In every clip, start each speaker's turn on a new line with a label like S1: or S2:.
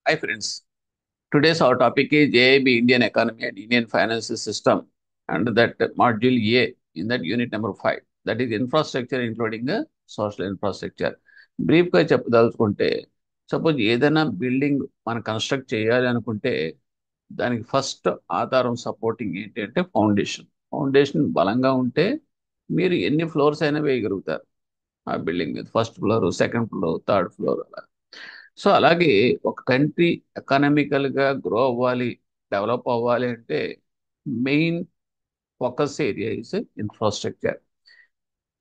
S1: Hi friends. Today's our topic is AIB Indian Economy and Indian Financial System and that module A in that unit number 5. That is infrastructure including the social infrastructure. Brief గా చెప్పదలుచుకుంటే suppose ఏదైనా building మనం construct చేయాలి అనుకుంటే దానికి first ఆధారం supporting ఏంటి అంటే foundation. Foundation బలంగా ఉంటే మీరు ఎన్ని ఫ్లోర్స్ అయినా వేయగలుగుతారు ఆ బిల్డింగ్ మీద. First floor, second floor, third floor అలా. సో అలాగే ఒక కంట్రీ ఎకనామికల్ గా గ్రో అవ్వాలి, డెవలప్ అవ్వాలి అంటే main focus area is infrastructure.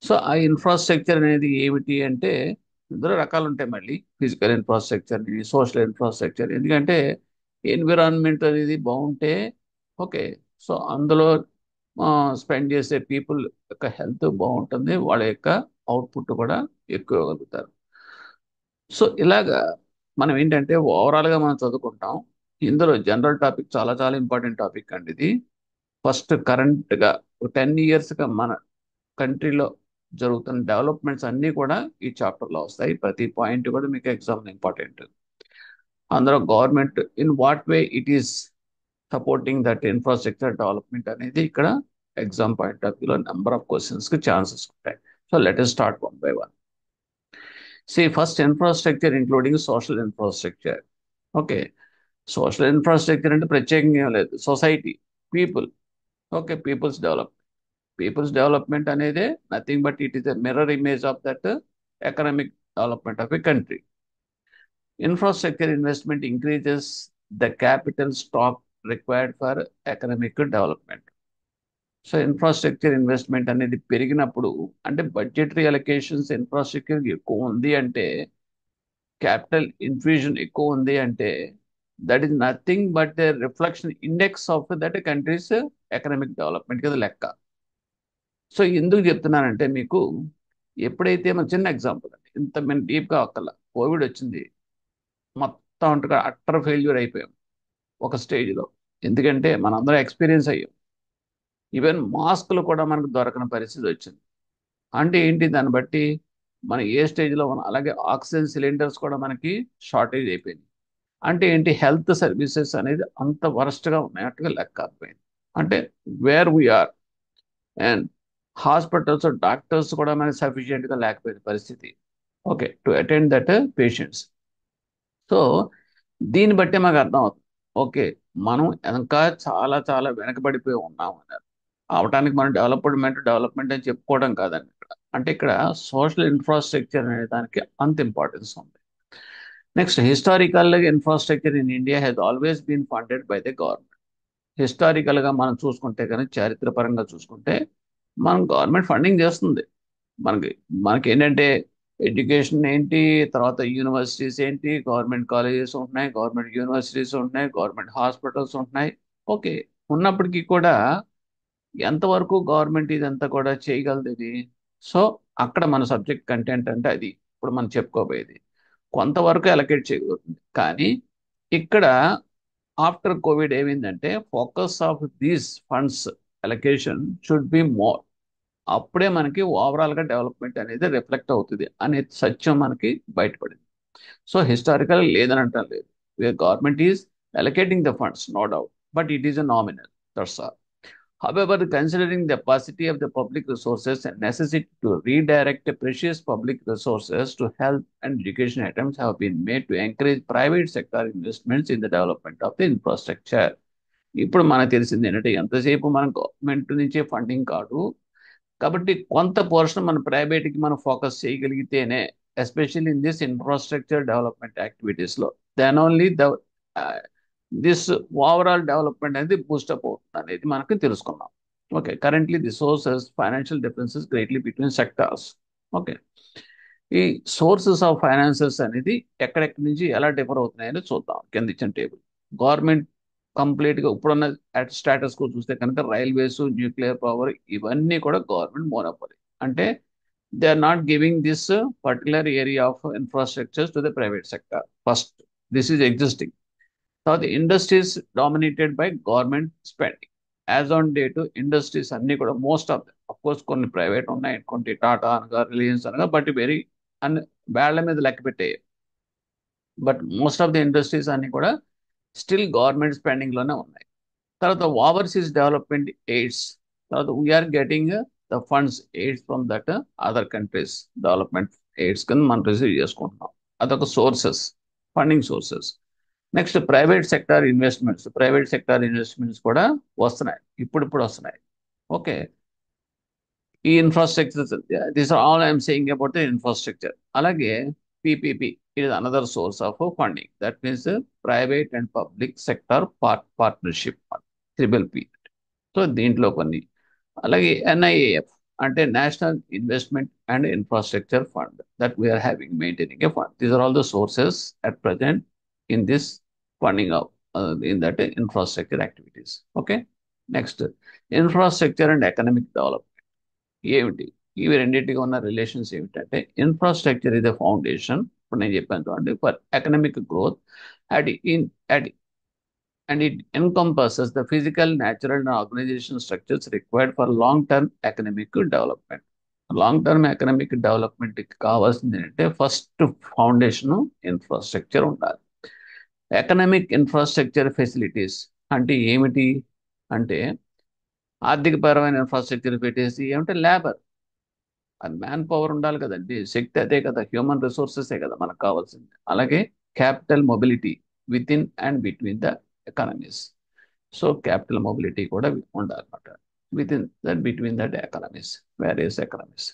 S1: So ఆ ఇన్ఫ్రాస్ట్రక్చర్ అనేది ఏమిటి అంటే ఇందులో రకాలు ఉంటాయి. మళ్ళీ ఫిజికల్ ఇన్ఫ్రాస్ట్రక్చర్, సోషల్ ఇన్ఫ్రాస్ట్రక్చర్. ఎందుకంటే ఎన్విరాన్మెంట్ అనేది బాగుంటే ఓకే, సో అందులో స్పెండ్ చేసే పీపుల్ యొక్క హెల్త్ బాగుంటుంది, వాళ్ళ యొక్క అవుట్పుట్ కూడా ఎక్కువ కలుగుతారు. సో ఇలాగా మనం ఏంటంటే ఓవరాల్గా మనం చదువుకుంటాం. ఇందులో జనరల్ టాపిక్ చాలా చాలా ఇంపార్టెంట్ టాపిక్ అండి ఇది. ఫస్ట్ కరెంట్గా 10 yearsగా మన కంట్రీలో జరుగుతున్న డెవలప్మెంట్స్ అన్నీ కూడా ఈ చాప్టర్లో వస్తాయి. ప్రతి పాయింట్ కూడా మీకు ఎగ్జామ్ ఇంపార్టెంట్. అందులో government in what way it is supporting that infrastructure development అనేది ఇక్కడ ఎగ్జామ్ పాయింట్ ఆఫ్ వ్యూలో నెంబర్ ఆఫ్ క్వశ్చన్స్కి ఛాన్సెస్ ఉంటాయి. So let us start one by one. First infrastructure including social infrastructure. Okay, social infrastructure అంటే ప్రత్యేకంగా ఏం లేదు, society, people. Okay, peoples development అనేది nothing but it is a mirror image of that economic development of a country. Infrastructure investment increases the capital stock required for economic development. So infrastructure investment అనేది పెరిగినప్పుడు అంటే budgetary allocations infrastructure ఎక్కువ ఉంది అంటే, capital infusion ఎక్కువ ఉంది అంటే that is nothing but reflection index of that countries economic development కదా లెక్క. సో ఎందుకు చెప్తున్నానంటే మీకు ఎప్పుడైతే మన చిన్న ఎగ్జాంపుల్ అండి, ఇంత మేము డీప్గా ఒక్కల కోవిడ్ వచ్చింది, మొత్తం అంటగా అట్టర్ ఫెయిల్యూర్ అయిపోయాం ఒక స్టేజ్లో. ఎందుకంటే మనందరం ఎక్స్పీరియన్స్ అయ్యాం. ఈవెన్ మాస్కులు కూడా మనకు దొరకని పరిస్థితి వచ్చింది. అంటే ఏంటి, దాన్ని బట్టి మనం ఏ స్టేజ్లో ఉన్నాం. అలాగే ఆక్సిజన్ సిలిండర్స్ కూడా మనకి షార్టేజ్ అయిపోయింది. అంటే ఏంటి, హెల్త్ సర్వీసెస్ అనేది అంత వరస్ట్గా ఉన్నట్టుగా లెక్క అయిపోయింది. అంటే where we are and hospitals, doctors కూడా మనకి సఫిషియెంట్గా లేకపోయిన పరిస్థితి. Okay, to attend that patients. So దీన్ని బట్టే మాకు అర్థం అవుతుంది, ఓకే మనం ఇంకా చాలా చాలా వెనకబడిపోయి ఉన్నాం అన్నారు. అవటానికి మనం డెవలప్మెంట్ అని చెప్పుకోవడం కాదండి ఇక్కడ. అంటే ఇక్కడ సోషల్ ఇన్ఫ్రాస్ట్రక్చర్ అనే దానికి అంత ఇంపార్టెన్స్ ఉంది. Next, historical infrastructure in India has always been funded by the government. హిస్టారికల్గా మనం చూసుకుంటే కానీ, చారిత్రపరంగా చూసుకుంటే మనం గవర్నమెంట్ ఫండింగ్ చేస్తుంది. మనకి మనకి ఏంటంటే ఎడ్యుకేషన్ ఏంటి, తర్వాత యూనివర్సిటీస్ ఏంటి, గవర్నమెంట్ కాలేజెస్ ఉంటున్నాయి, గవర్నమెంట్ యూనివర్సిటీస్ ఉంటున్నాయి, గవర్నమెంట్ హాస్పిటల్స్ ఉంటున్నాయి. ఓకే, ఉన్నప్పటికీ కూడా ఎంతవరకు గవర్నమెంట్ ఇదంతా కూడా చేయగలదు ఇది. సో అక్కడ మన సబ్జెక్ట్ కంటెంట్ అంటే అది ఇప్పుడు మనం చెప్పుకోబోయేది. కొంతవరకు అలొకేట్ చేయగలుగుతుంది, కానీ ఇక్కడ ఆఫ్టర్ కోవిడ్ ఏమైందంటే focus of these funds allocation should be more. అప్పుడే మనకి ఓవరాల్గా డెవలప్మెంట్ అనేది రిఫ్లెక్ట్ అవుతుంది అనే సత్యం మనకి బయటపడింది. సో హిస్టారికల్ లేదని అంటాం లేదు, government is allocating the funds no doubt, but it is a nominal, that's all. However, considering the paucity of the public resources and necessity to redirect precious public resources to health and education, attempts have been made to encourage private sector investments in the development of the infrastructure. ఇప్పుడు మనకు తెలిసింది ఏంటంటే ఎంతసేపు మనం government నుంచే funding కాదు, కాబట్టి కొంత పోర్షన్ మన ప్రైవేట్కి మనం ఫోకస్ చేయగలిగితేనే, especially in this infrastructure development యాక్టివిటీస్లో, then only the this overall development అనేది బూస్టప్ అవుతుంది అనేది మనకి తెలుసుకున్నాం. Okay, currently the sources financial differences greatly between sectors. Okay, ఈ సోర్సెస్ ఆఫ్ ఫైనాన్సెస్ అనేది ఎక్కడెక్కడి నుంచి ఎలా డిఫర్ అవుతున్నాయని చూద్దాం. కింద ఇచ్చిన టేబుల్ గవర్నమెంట్ కంప్లీట్గా ఇప్పుడున్న స్టేటస్ కో చూస్తే కనుక రైల్వేస్, న్యూక్లియర్ పవర్ ఇవన్నీ కూడా గవర్నమెంట్ మోనోపలి. అంటే they are not giving this particular area of infrastructures to the private sector. First this is existing. తర్వాత industries dominated by government spending. As on date industries అన్ని కూడా most of them, of course కొన్ని private ఉన్నాయి, కొన్ని టాటా అనగా, Reliance అనగా, but very అన్ని వేళ్ల మీద లెక్క పెట్టే but most of the industries అన్ని కూడా స్టిల్ గవర్నమెంట్ స్పెండింగ్లోనే ఉన్నాయి. తర్వాత ఓవర్సీస్ డెవలప్మెంట్ ఎయిడ్స్, తర్వాత we're getting the funds aids from that other countries development aids కింద మనం రిసీవ్ చేసుకుంటున్నాం. అదొక sources, funding sources. Next private sector investments కూడా వస్తున్నాయి, ఇప్పుడు వస్తున్నాయి. ఓకే, ఈ infrastructure, this are all I'm saying about the infrastructure. అలాగే PPP is another source of funding. That means private and public sector partnership, triple P. So దీంట్లో కొన్ని. అలాగే ఎన్ఐఏఎఫ్ అంటే national investment and infrastructure fund, that we are having maintaining a fund. These are all the sources at present in this funding of in that infrastructure activities. Okay, next infrastructure and economic development ఏమిటి? ఇవి రెండింటిగా ఉన్న relations ఏమిటంటే, infrastructure is the foundation, ఇప్పుడు నేను చెప్పాను చూడండి, for economic growth at in at and it encompasses the physical, natural, and organizational structures required for long-term economic development. Long-term economic development కావాల్సింది అంటే ఫస్ట్ ఫౌండేషన్ ఇన్ఫ్రాస్ట్రక్చర్ ఉండాలి. Economic infrastructure facilities అంటే ఏమిటి అంటే, ఆర్థికపరమైన ఇన్ఫ్రాస్ట్రక్చర్ పెట్టేసి ఏమంటే లేబర్, అది మ్యాన్ పవర్ ఉండాలి కదండి, శక్తి అదే కదా, హ్యూమన్ రిసోర్సెసే కదా మనకు కావాల్సింది. అలాగే capital mobility with in and between the economies. So capital mobility కూడా ఉండాలన్నమాట with in that between that economies, various economies.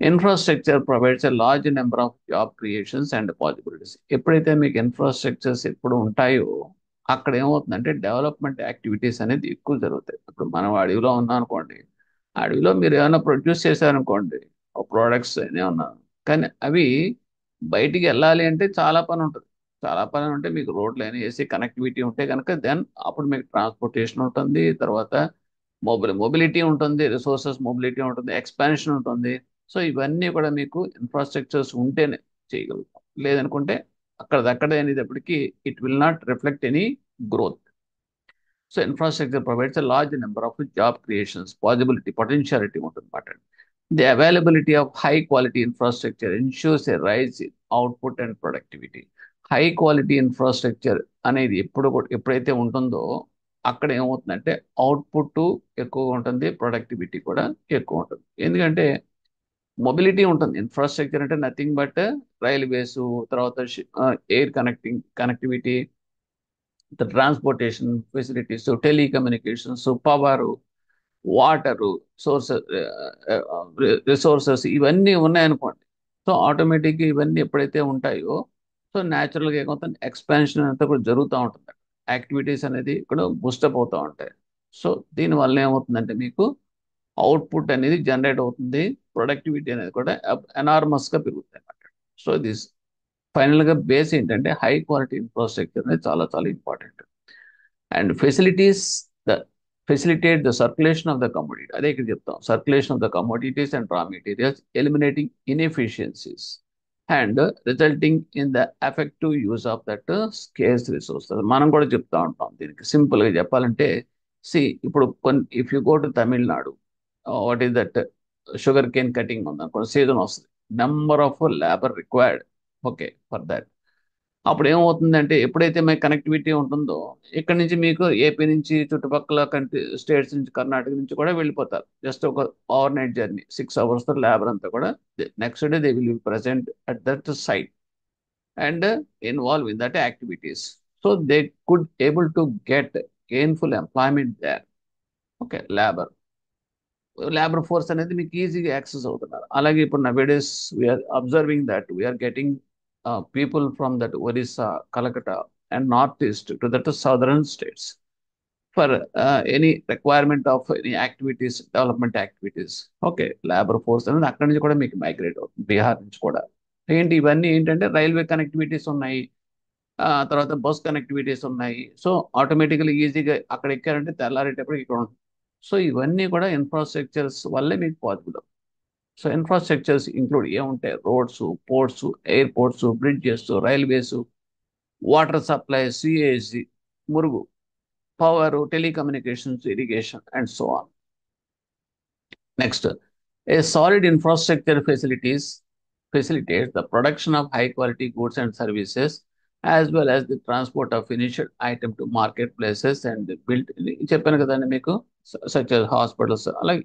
S1: Infrastructure provides a large number of job creations and possibilities. ఎప్పుడైతే మీకు ఇన్ఫ్రాస్ట్రక్చర్స్ ఎప్పుడు ఉంటాయో అక్కడ ఏమవుతుందంటే డెవలప్మెంట్ యాక్టివిటీస్ అనేది ఎక్కువ జరుగుతాయి. ఇప్పుడు మనం అడవిలో ఉన్నాం అనుకోండి, అడవిలో మీరు ఏమైనా ప్రొడ్యూస్ చేశారనుకోండి, ప్రోడక్ట్స్ ఏమన్నా, కానీ అవి బయటికి వెళ్ళాలి అంటే చాలా పని ఉంటుంది. చాలా పని ఉంటే మీకు రోడ్లు అయినా వేసి కనెక్టివిటీ ఉంటే కనుక దెన్ అప్పుడు మీకు ట్రాన్స్పోర్టేషన్ ఉంటుంది, తర్వాత మొబిలిటీ ఉంటుంది, రిసోర్సెస్ మొబిలిటీ ఉంటుంది, ఎక్స్పాన్షన్ ఉంటుంది. సో ఇవన్నీ కూడా మీకు ఇన్ఫ్రాస్ట్రక్చర్స్ ఉంటేనే చేయగలుగుతాం. లేదనుకుంటే అక్కడదక్కడే అనేటప్పటికీ it will not reflect any growth. So infrastructure provides a large number of job creations, potentiality ఉంటుందన్నమాట. The availability of high quality infrastructure ensures a rise in output and productivity. High quality infrastructure అనేది ఎప్పుడైతే ఉంటుందో అక్కడ ఏమవుతుందంటే output ఎక్కువగా ఉంటుంది, productivity కూడా ఎక్కువ ఉంటుంది. ఎందుకంటే మొబిలిటీ ఉంటుంది. ఇన్ఫ్రాస్ట్రక్చర్ అంటే నథింగ్ బట్ రైల్వేస్, తర్వాత air connectivity, transportation facilities, telecommunications, power, water sources, resources ఇవన్నీ ఉన్నాయనుకోండి. సో ఆటోమేటిక్గా ఇవన్నీ ఎప్పుడైతే ఉంటాయో సో న్యాచురల్గా ఏమవుతుంది, ఎక్స్పాన్షన్ అంతా కూడా జరుగుతూ ఉంటుంది, యాక్టివిటీస్ అనేది ఇక్కడ బూస్టప్ అవుతూ ఉంటాయి. సో దీనివల్ల ఏమవుతుందంటే మీకు అవుట్పుట్ అనేది జనరేట్ అవుతుంది, ప్రొడక్టివిటీ అనేది కూడా ఎనార్మస్గా పెరుగుతాయి అన్నమాట. సో దిస్ ఫైనల్గా బేస్ ఏంటంటే హై క్వాలిటీ ఇన్ఫ్రాస్ట్రక్చర్ అనేది చాలా చాలా important. And facilities the facilitate the circulation of the commodity. అదే ఇక్కడ చెప్తాం, circulation of the commodities and రా materials, eliminating inefficiencies and resulting in the effective use of that scares resources. మనం కూడా చెప్తా ఉంటాం దీనికి సింపుల్గా చెప్పాలంటే. ఇప్పుడు if you go to Tamil Nadu, what is that, sugar cane cutting ఉందనుకోండి, సీజన్ వస్తుంది, number of labour required. Okay, for that అప్పుడు ఏమవుతుందంటే ఎప్పుడైతే మీకు కనెక్టివిటీ ఉంటుందో ఇక్కడ నుంచి మీకు ఏపీ నుంచి చుట్టుపక్కల కంట్రీ స్టేట్స్ నుంచి కర్ణాటక నుంచి కూడా వెళ్ళిపోతారు. జస్ట్ ఒక over night journey, 6 hours labour అంతా కూడా next day they will be present at that site and involve in that activities. So they could able to get gainful employment there. Okay, labour force అనేది మీకు ఈజీగా access అవుతున్నారు. అలాగే ఇప్పుడు nowadays we are observing that we are getting people from that Orissa, Calcutta and north east to that southern states for any requirement of any activities, development activities. Okay, labour force అనేది అక్కడి నుంచి కూడా మీకు మైగ్రేట్ అవుతుంది, బీహార్ నుంచి కూడా. ఇవన్నీ ఏంటంటే రైల్వే కనెక్టివిటీస్ ఉన్నాయి, తర్వాత బస్ కనెక్టివిటీస్ ఉన్నాయి. సో ఆటోమేటికలీ ఈజీగా అక్కడ ఎక్కారంటే తెల్లారేటప్పుడు ఇక్కడ ఉంటుంది. సో ఇవన్నీ కూడా ఇన్ఫ్రాస్ట్రక్చర్స్ వల్లే మీకు పాసిబుల్. సో ఇన్ఫ్రాస్ట్రక్చర్స్ ఇంక్లూడ్ ఏముంటాయి, roads, ports, airports, bridges, railways, water supply, సిఏసి, మురుగు, power, telecommunications, irrigation and so on. Next, a solid infrastructure facilitates the production of high quality goods and services as well as the transport of finished item to marketplaces and built చెప్పాను కదండి మీకు such as hospitals అలాగే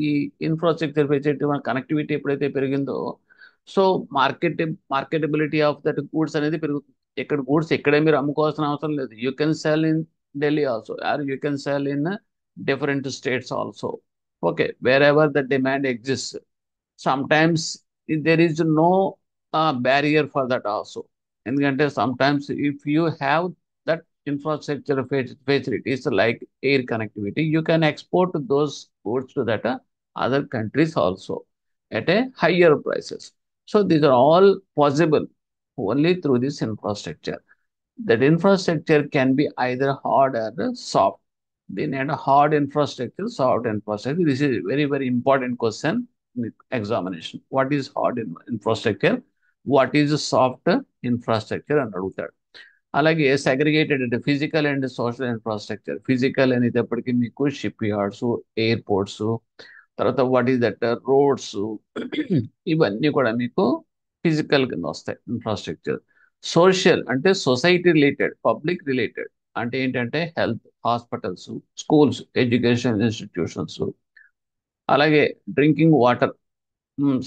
S1: ఈ infrastructure facility మన connectivity ఎప్పుడైతే పెరిగిందో so marketability of that goods అనేది పెరుగుతుంది. ఇక్కడ గూడ్స్ ఎక్కడే మీరు అమ్ముకోవాల్సిన అవసరం లేదు. You can sell in Delhi also or you can sell in different states also. Okay, wherever the demand exist. Sometimes there is no barrier for that also. ఎందుకంటే sometimes if you have that infrastructure facilities like air connectivity, you can export those goods to that other countries also at a higher prices. So these are all possible only through this infrastructure. That infrastructure can be either hard or soft. They need a hard infrastructure, soft infrastructure. This is a very, very important question in examination. What is hard infrastructure? What is soft infrastructure? And అడుగుతాడు. అలాగే segregated అంటే physical and social infrastructure. Physical అనేటప్పటికీ మీకు shipyards, airports, తర్వాత what is that roads, ఇవన్నీ కూడా మీకు physical కింద వస్తాయి ఇన్ఫ్రాస్ట్రక్చర్. సోషల్ అంటే సొసైటీ రిలేటెడ్, పబ్లిక్ రిలేటెడ్ అంటే ఏంటంటే health, hospitals, schools, education institutions, అలాగే drinking water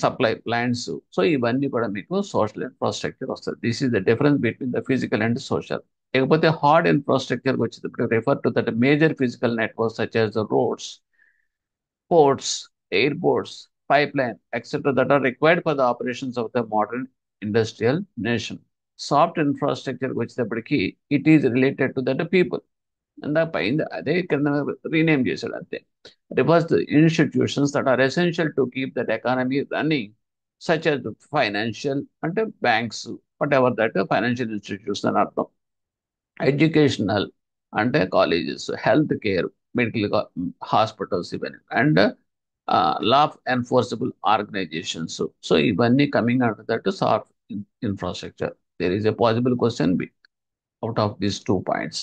S1: supply plants. So ఇవన్నీ కూడా మీకు సోషల్ ఇన్ఫ్రాస్ట్రక్చర్ వస్తుంది. This is the difference between the physical and social. లేకపోతే హార్డ్ ఇన్ఫ్రాస్ట్రక్చర్ వచ్చేటప్పుడు refer to that major physical network such as the roads, ports, airports, pipeline, etc. that are required for the operations of the modern industrial nation. Soft infrastructure వచ్చేటప్పటికి it is related to that people. అందా పైన అదే కింద rename చేశాడు అంతే. Refers to institutions that are essential to keep that economy running, such as financial అంటే banks, whatever that financial institutions అని అర్థం. ఎడ్యుకేషనల్ అంటే colleges, health care, medical hospitals ఇవన్నీ, and law enforceable organisations. So ఇవన్నీ coming under that soft infrastructure. There is a possible question be out of these 2 points.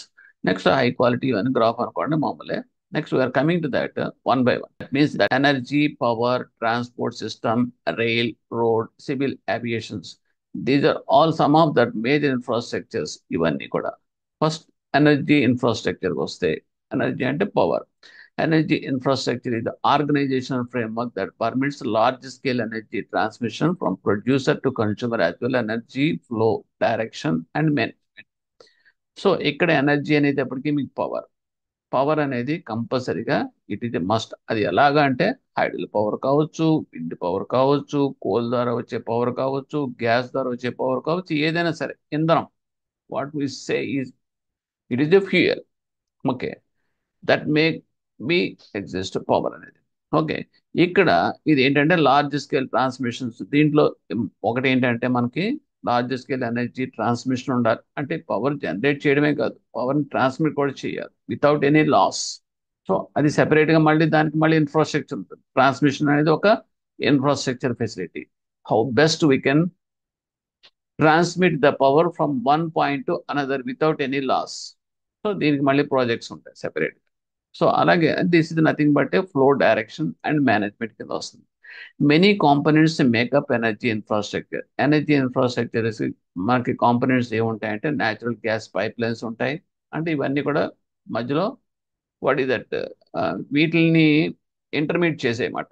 S1: Next high quality అని graph అనుకోండి మామూలే. Next we are coming to that one by one. That means that energy, power, transport system, rail, road, civil aviations, these are all some of that major infrastructures ఇవన్నీ కూడా. First energy infrastructure వస్తే, energy అంటే power. Energy infrastructure is the organizational framework that permits large-scale energy transmission from producer to consumer as well energy flow, direction, and management. So ఇక్కడ energy అనేది ఎప్పటికీ మీకు power. Power అనేది కంపల్సరీగా it is a must. అది ఎలాగా అంటే hydel power కావచ్చు, విండ్ పవర్ కావచ్చు, కోల్ ద్వారా వచ్చే పవర్ కావచ్చు, గ్యాస్ ద్వారా వచ్చే పవర్ కావచ్చు, ఏదైనా సరే ఇంధనం. What we say is it is a fuel. Okay, that make be exist power అనేది. ఓకే, ఇక్కడ ఇది ఏంటంటే లార్జ్ స్కేల్ ట్రాన్స్మిషన్స్. దీంట్లో ఒకటి ఏంటంటే మనకి లార్జ్ స్కేల్ ఎనర్జీ ట్రాన్స్మిషన్ ఉండాలి. అంటే పవర్ జనరేట్ చేయడమే కాదు, పవర్ని ట్రాన్స్మిట్ కూడా చేయాలి వితౌట్ ఎనీ లాస్. సో అది సెపరేట్గా మళ్ళీ దానికి మళ్ళీ ఇన్ఫ్రాస్ట్రక్చర్ ఉంటుంది. ట్రాన్స్మిషన్ అనేది ఒక infrastructure facility. How best we can transmit the power from one point to another without any loss. So దీనికి మళ్ళీ ప్రాజెక్ట్స్ ఉంటాయి సెపరేట్. సో అలాగే this is nothing but a flow, direction and management కింద వస్తుంది. Many components make up energy infrastructure. Energy infrastructure మనకి components ఏముంటాయంటే natural gas pipelines ఉంటాయి. అంటే ఇవన్నీ కూడా మధ్యలో వాట్ ఈస్ దట్ వీటిని ఇంటర్మీడియట్ చేసేయమాట,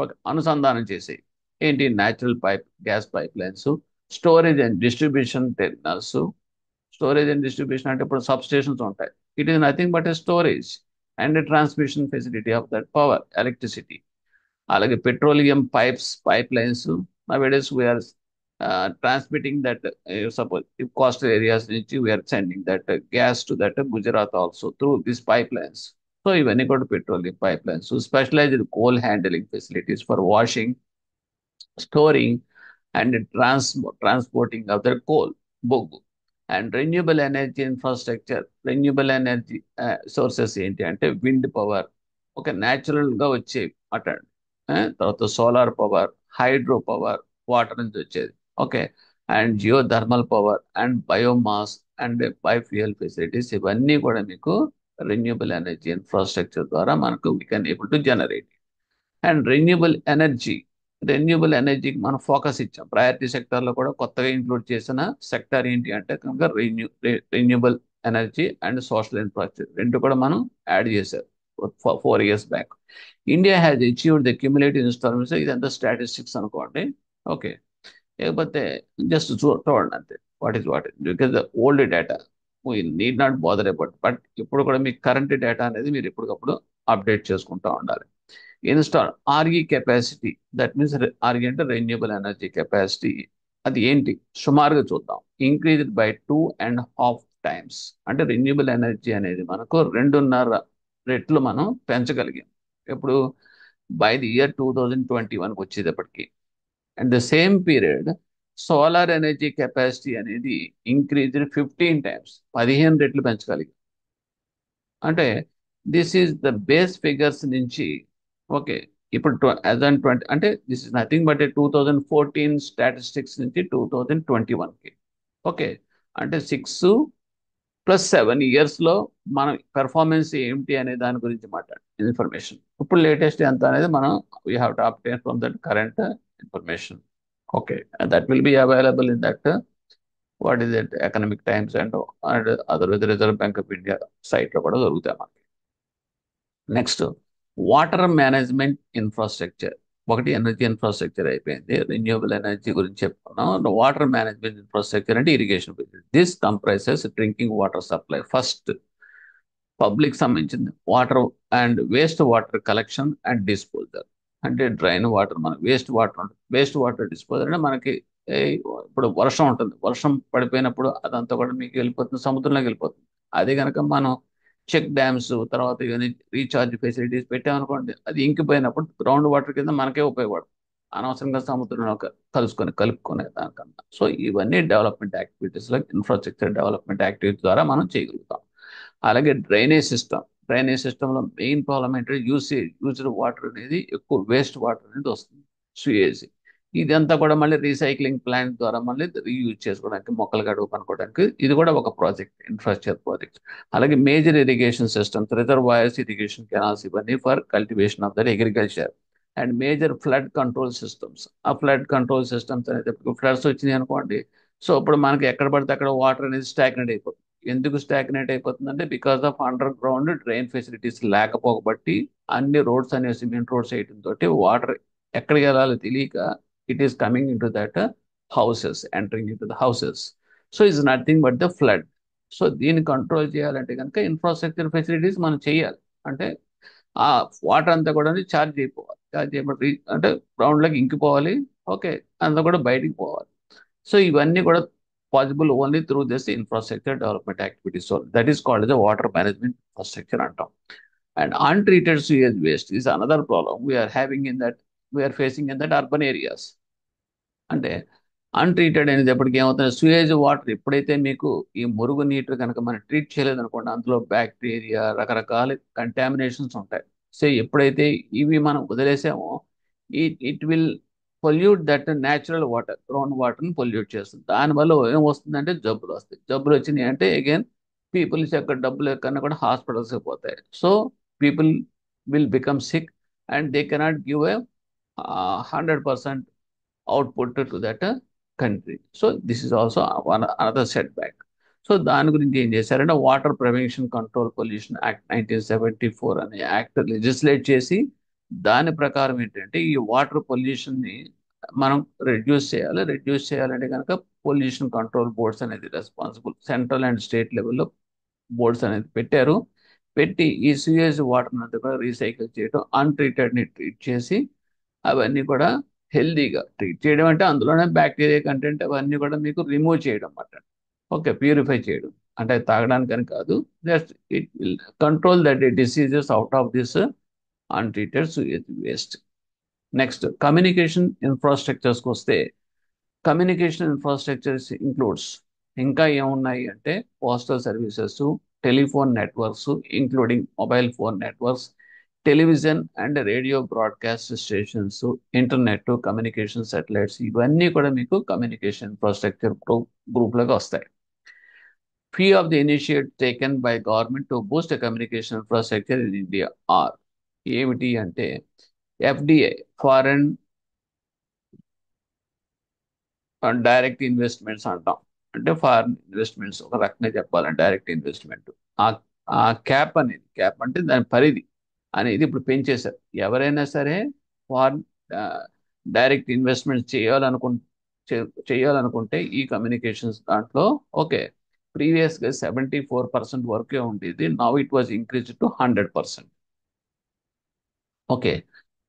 S1: ఓకే, అనుసంధానం చేసేయి. ఏంటి? Natural gas pipelines, storage and distribution terminals. Storage and distribution అంటే ఇప్పుడు సబ్ స్టేషన్స్ ఉంటాయి. It is nothing but a storage and transmission facility of that power, electricity. అలాగే petroleum pipelines. Nowadays we're transmitting that, suppose coastal areas నుంచి we're sending that gas to that Gujarat also through this pipelines. So ఇవన్నీ కూడా petroleum pipelines. Specialised coal handling facilities for washing, storing and transporting of the coal, బొగ్గు. And renewable energy infrastructure. Renewable energy sources ఏంటి అంటే wind power, ఒక న్యాచురల్గా వచ్చేవి అటండి. తర్వాత solar power, hydro power, water నుంచి వచ్చేది. Okay, and geothermal power and biomass and biofuel facilities. ఇవన్నీ కూడా మీకు రెన్యూబుల్ ఎనర్జీ ఇన్ఫ్రాస్ట్రక్చర్ ద్వారా మనకు we can able to generate. And renewable energy, renewable ఎనర్జీకి మనం ఫోకస్ ఇచ్చాం. ప్రయారిటీ సెక్టార్లో కూడా కొత్తగా ఇంక్లూడ్ చేసిన సెక్టార్ ఏంటి అంటే కనుక renewable energy and social infrastructure రెండు కూడా మనం యాడ్ చేశారు 4 years back. India has achieved the cumulative installments, ఇదంతా స్టాటిస్టిక్స్ అనుకోండి. ఓకే, లేకపోతే జస్ట్ చూడండి అంతే, what is because the old data we need not bother about, but ఇప్పుడు కూడా మీ కరెంట్ డేటా అనేది మీరు ఎప్పటికప్పుడు అప్డేట్ చేసుకుంటూ ఉండాలి. Install RE capacity, that means RE అంటే రెన్యూబుల్ ఎనర్జీ కెపాసిటీ, అది ఏంటి సుమారుగా చూద్దాం. ఇంక్రీజ్డ్ బై 2.5 times, అంటే రెన్యూబుల్ ఎనర్జీ అనేది మనకు 2.5 రెట్లు మనం పెంచగలిగాం. ఇప్పుడు బై ది ఇయర్ 2021కి వచ్చేటప్పటికి. And the same period solar energy capacity అనేది ఇంక్రీజ్డ్ 15 times, 15 రెట్లు పెంచగలిగాం. అంటే this is the base figures నుంచి. ఓకే, ఇప్పుడు అంటే this is nothing but 2014 statistics నుంచి 2021కి. ఓకే, అంటే 6 + 7 yearsలో మన పెర్ఫార్మెన్స్ ఏమిటి అనే దాని గురించి మాట్లాడు ఇన్ఫర్మేషన్. ఇప్పుడు లేటెస్ట్ ఎంత అనేది మనం we have to update from that current information. Okay, that will be available in that what is that Economic Times and other Reserve Bank of India సైట్లో కూడా దొరుకుతాయి మనకి. Next, water management infrastructure. ఒకటి energy infrastructure అయిపోయింది, renewable energy గురించి చెప్పుకున్నాం. Water management infrastructure అంటే irrigation. This comprises drinking water supply. First public సంబంధించింది water and waste water collection and disposal. అంటే డ్రైన్ వాటర్, మన వేస్ట్ వాటర్ డిస్పోజల్ అంటే మనకి ఇప్పుడు వర్షం ఉంటుంది, వర్షం పడిపోయినప్పుడు అదంతా కూడా మీకు వెళ్ళిపోతుంది, సముద్రంలోకి వెళ్ళిపోతుంది. అదే కనుక మనం చెక్ డ్యామ్స్ తర్వాత ఇవన్నీ రీఛార్జ్ ఫెసిలిటీస్ పెట్టామనుకోండి, అది ఇంకిపోయినప్పుడు గ్రౌండ్ వాటర్ కింద మనకే ఉపయోగపడుతుంది, అనవసరంగా సముద్రంలో కలుపుకునే దానికన్నా. సో ఇవన్నీ డెవలప్మెంట్ యాక్టివిటీస్లో ఇన్ఫ్రాస్ట్రక్చర్ డెవలప్మెంట్ యాక్టివిటీస్ ద్వారా మనం చేయగలుగుతాం. అలాగే డ్రైనేజ్ సిస్టంలో మెయిన్ ప్రాబ్లం ఏంటంటే యూజ్డ్ వాటర్ అనేది ఎక్కువ వేస్ట్ వాటర్ అనేది వస్తుంది, సుయేజ్. ఇదంతా కూడా మళ్ళీ రీసైక్లింగ్ ప్లాంట్ ద్వారా మళ్ళీ రీయూజ్ చేసుకోవడానికి, మొక్కలు గడువు పనుకోవడానికి ఇది కూడా ఒక ప్రాజెక్ట్, ఇన్ఫ్రాస్ట్రక్చర్ ప్రాజెక్ట్. అలాగే major irrigation systems, reservoirs, irrigation canals, ఇవన్నీ for cultivation of that agriculture. And major flood control systems. ఆ ఫ్లడ్ కంట్రోల్ సిస్టమ్స్ అనేది ఫ్లడ్స్ వచ్చినాయి అనుకోండి, సో ఇప్పుడు మనకి ఎక్కడ పడితే అక్కడ వాటర్ అనేది స్టాగ్నేట్ అయిపోతుంది. ఎందుకు స్టాగ్నేట్ అయిపోతుందంటే because of underground drain facilities లేకపోబట్టి, అన్ని రోడ్స్ అనేవి సిమెంట్ రోడ్స్ వేయడం తోటి వాటర్ ఎక్కడికి వెళ్ళాలో తెలియక it is coming in to that houses, entering in to the houses. So it's nothing but the flood. So దీన్ని కంట్రోల్ చేయాలంటే కనుక ఇన్ఫ్రాస్ట్రక్చర్ ఫెసిలిటీస్ మనం చేయాలి. అంటే ఆ వాటర్ అంతా కూడా ఛార్జ్ అయిపోవాలి, ఛార్జ్ చేయబడి అంటే గ్రౌండ్లోకి ఇంకిపోవాలి. ఓకే, అంతా కూడా బయటికి పోవాలి. సో ఇవన్నీ కూడా possible only through this infrastructure development activities. So that is called the water management infrastructure అంటాం. And untreated sewage waste is another problem we are having in that, we are facing in that urban areas. అంటే untreated అనేది ఎప్పటికీ ఏమవుతుంది, స్యూయేజ్ water ఎప్పుడైతే మీకు ఈ మురుగు నీరు కనుక మనం ట్రీట్ చేయలేదు అనుకోండి, అందులో బ్యాక్టీరియా రకరకాల కంటామినేషన్స్ ఉంటాయి. సో ఎప్పుడైతే ఇవి మనం వదిలేసామో it will pollute that natural water, ground వాటర్ని పొల్యూట్ చేస్తుంది. దానివల్ల ఏం వస్తుందంటే జబ్బులు వస్తాయి. జబ్బులు వచ్చినాయి అంటే అగైన్ పీపుల్స్ యొక్క డబ్బులు కన్నా కూడా హాస్పిటల్స్కి పోతాయి. So people will become sick and they cannot give a 100% output to that country. So this is also another setback. So దాని గురించి ఏం చేశారంటే water prevention control pollution act 1974 అనే యాక్ట్ లెజిస్లేట్ చేసి, దాని ప్రకారం ఏంటంటే ఈ వాటర్ పొల్యూషన్ని మనం రెడ్యూస్ చేయాలంటే కనుక పొల్యూషన్ కంట్రోల్ బోర్డ్స్ అనేది రెస్పాన్సిబుల్. సెంట్రల్ అండ్ స్టేట్ లెవెల్లో బోర్డ్స్ అనేది పెట్టి ఈ సూయేజ్ వాటర్ అంతా కూడా రీసైకిల్ చేయడం, అన్ట్రీటెడ్ని ట్రీట్ చేసి అవన్నీ కూడా హెల్దీగా ట్రీట్ చేయడం, అంటే అందులోనే బ్యాక్టీరియా కంటెంట్ అవన్నీ కూడా మీకు రిమూవ్ చేయడం అన్నమాట. ఓకే, ప్యూరిఫై చేయడం అంటే తాగడానికని కాదు, just it will control that diseases out of this untreated sewage waste. Next, communication ఇన్ఫ్రాస్ట్రక్చర్స్కి వస్తే, కమ్యూనికేషన్ ఇన్ఫ్రాస్ట్రక్చర్స్ ఇంక్లూడ్స్ ఇంకా ఏమున్నాయి అంటే postal services, telephone networks including mobile phone networks, television and radio broadcast stations, internet communication satellites, ఇవన్నీ కూడా మీకు communication infrastructure గ్రూప్లోకి వస్తాయి. Few of the initiatives taken by government to boost the communication infrastructure in India are ఏమిటి అంటే FDI, foreign direct investments అంటాం. అంటే foreign investments ఒక రకంగా చెప్పాలంటే డైరెక్ట్ ఇన్వెస్ట్మెంట్. ఆ ఆ క్యాప్ అనేది, క్యాప్ అంటే దాని పరిధి అనేది ఇప్పుడు పెంచేశారు. ఎవరైనా సరే ఫారిన్ డైరెక్ట్ ఇన్వెస్ట్మెంట్స్ చేయాలనుకుంటే ఈ కమ్యూనికేషన్స్ దాంట్లో ఓకే, ప్రీవియస్గా 74% వరకే ఉండేది. Now it was increase to 100%. Okay,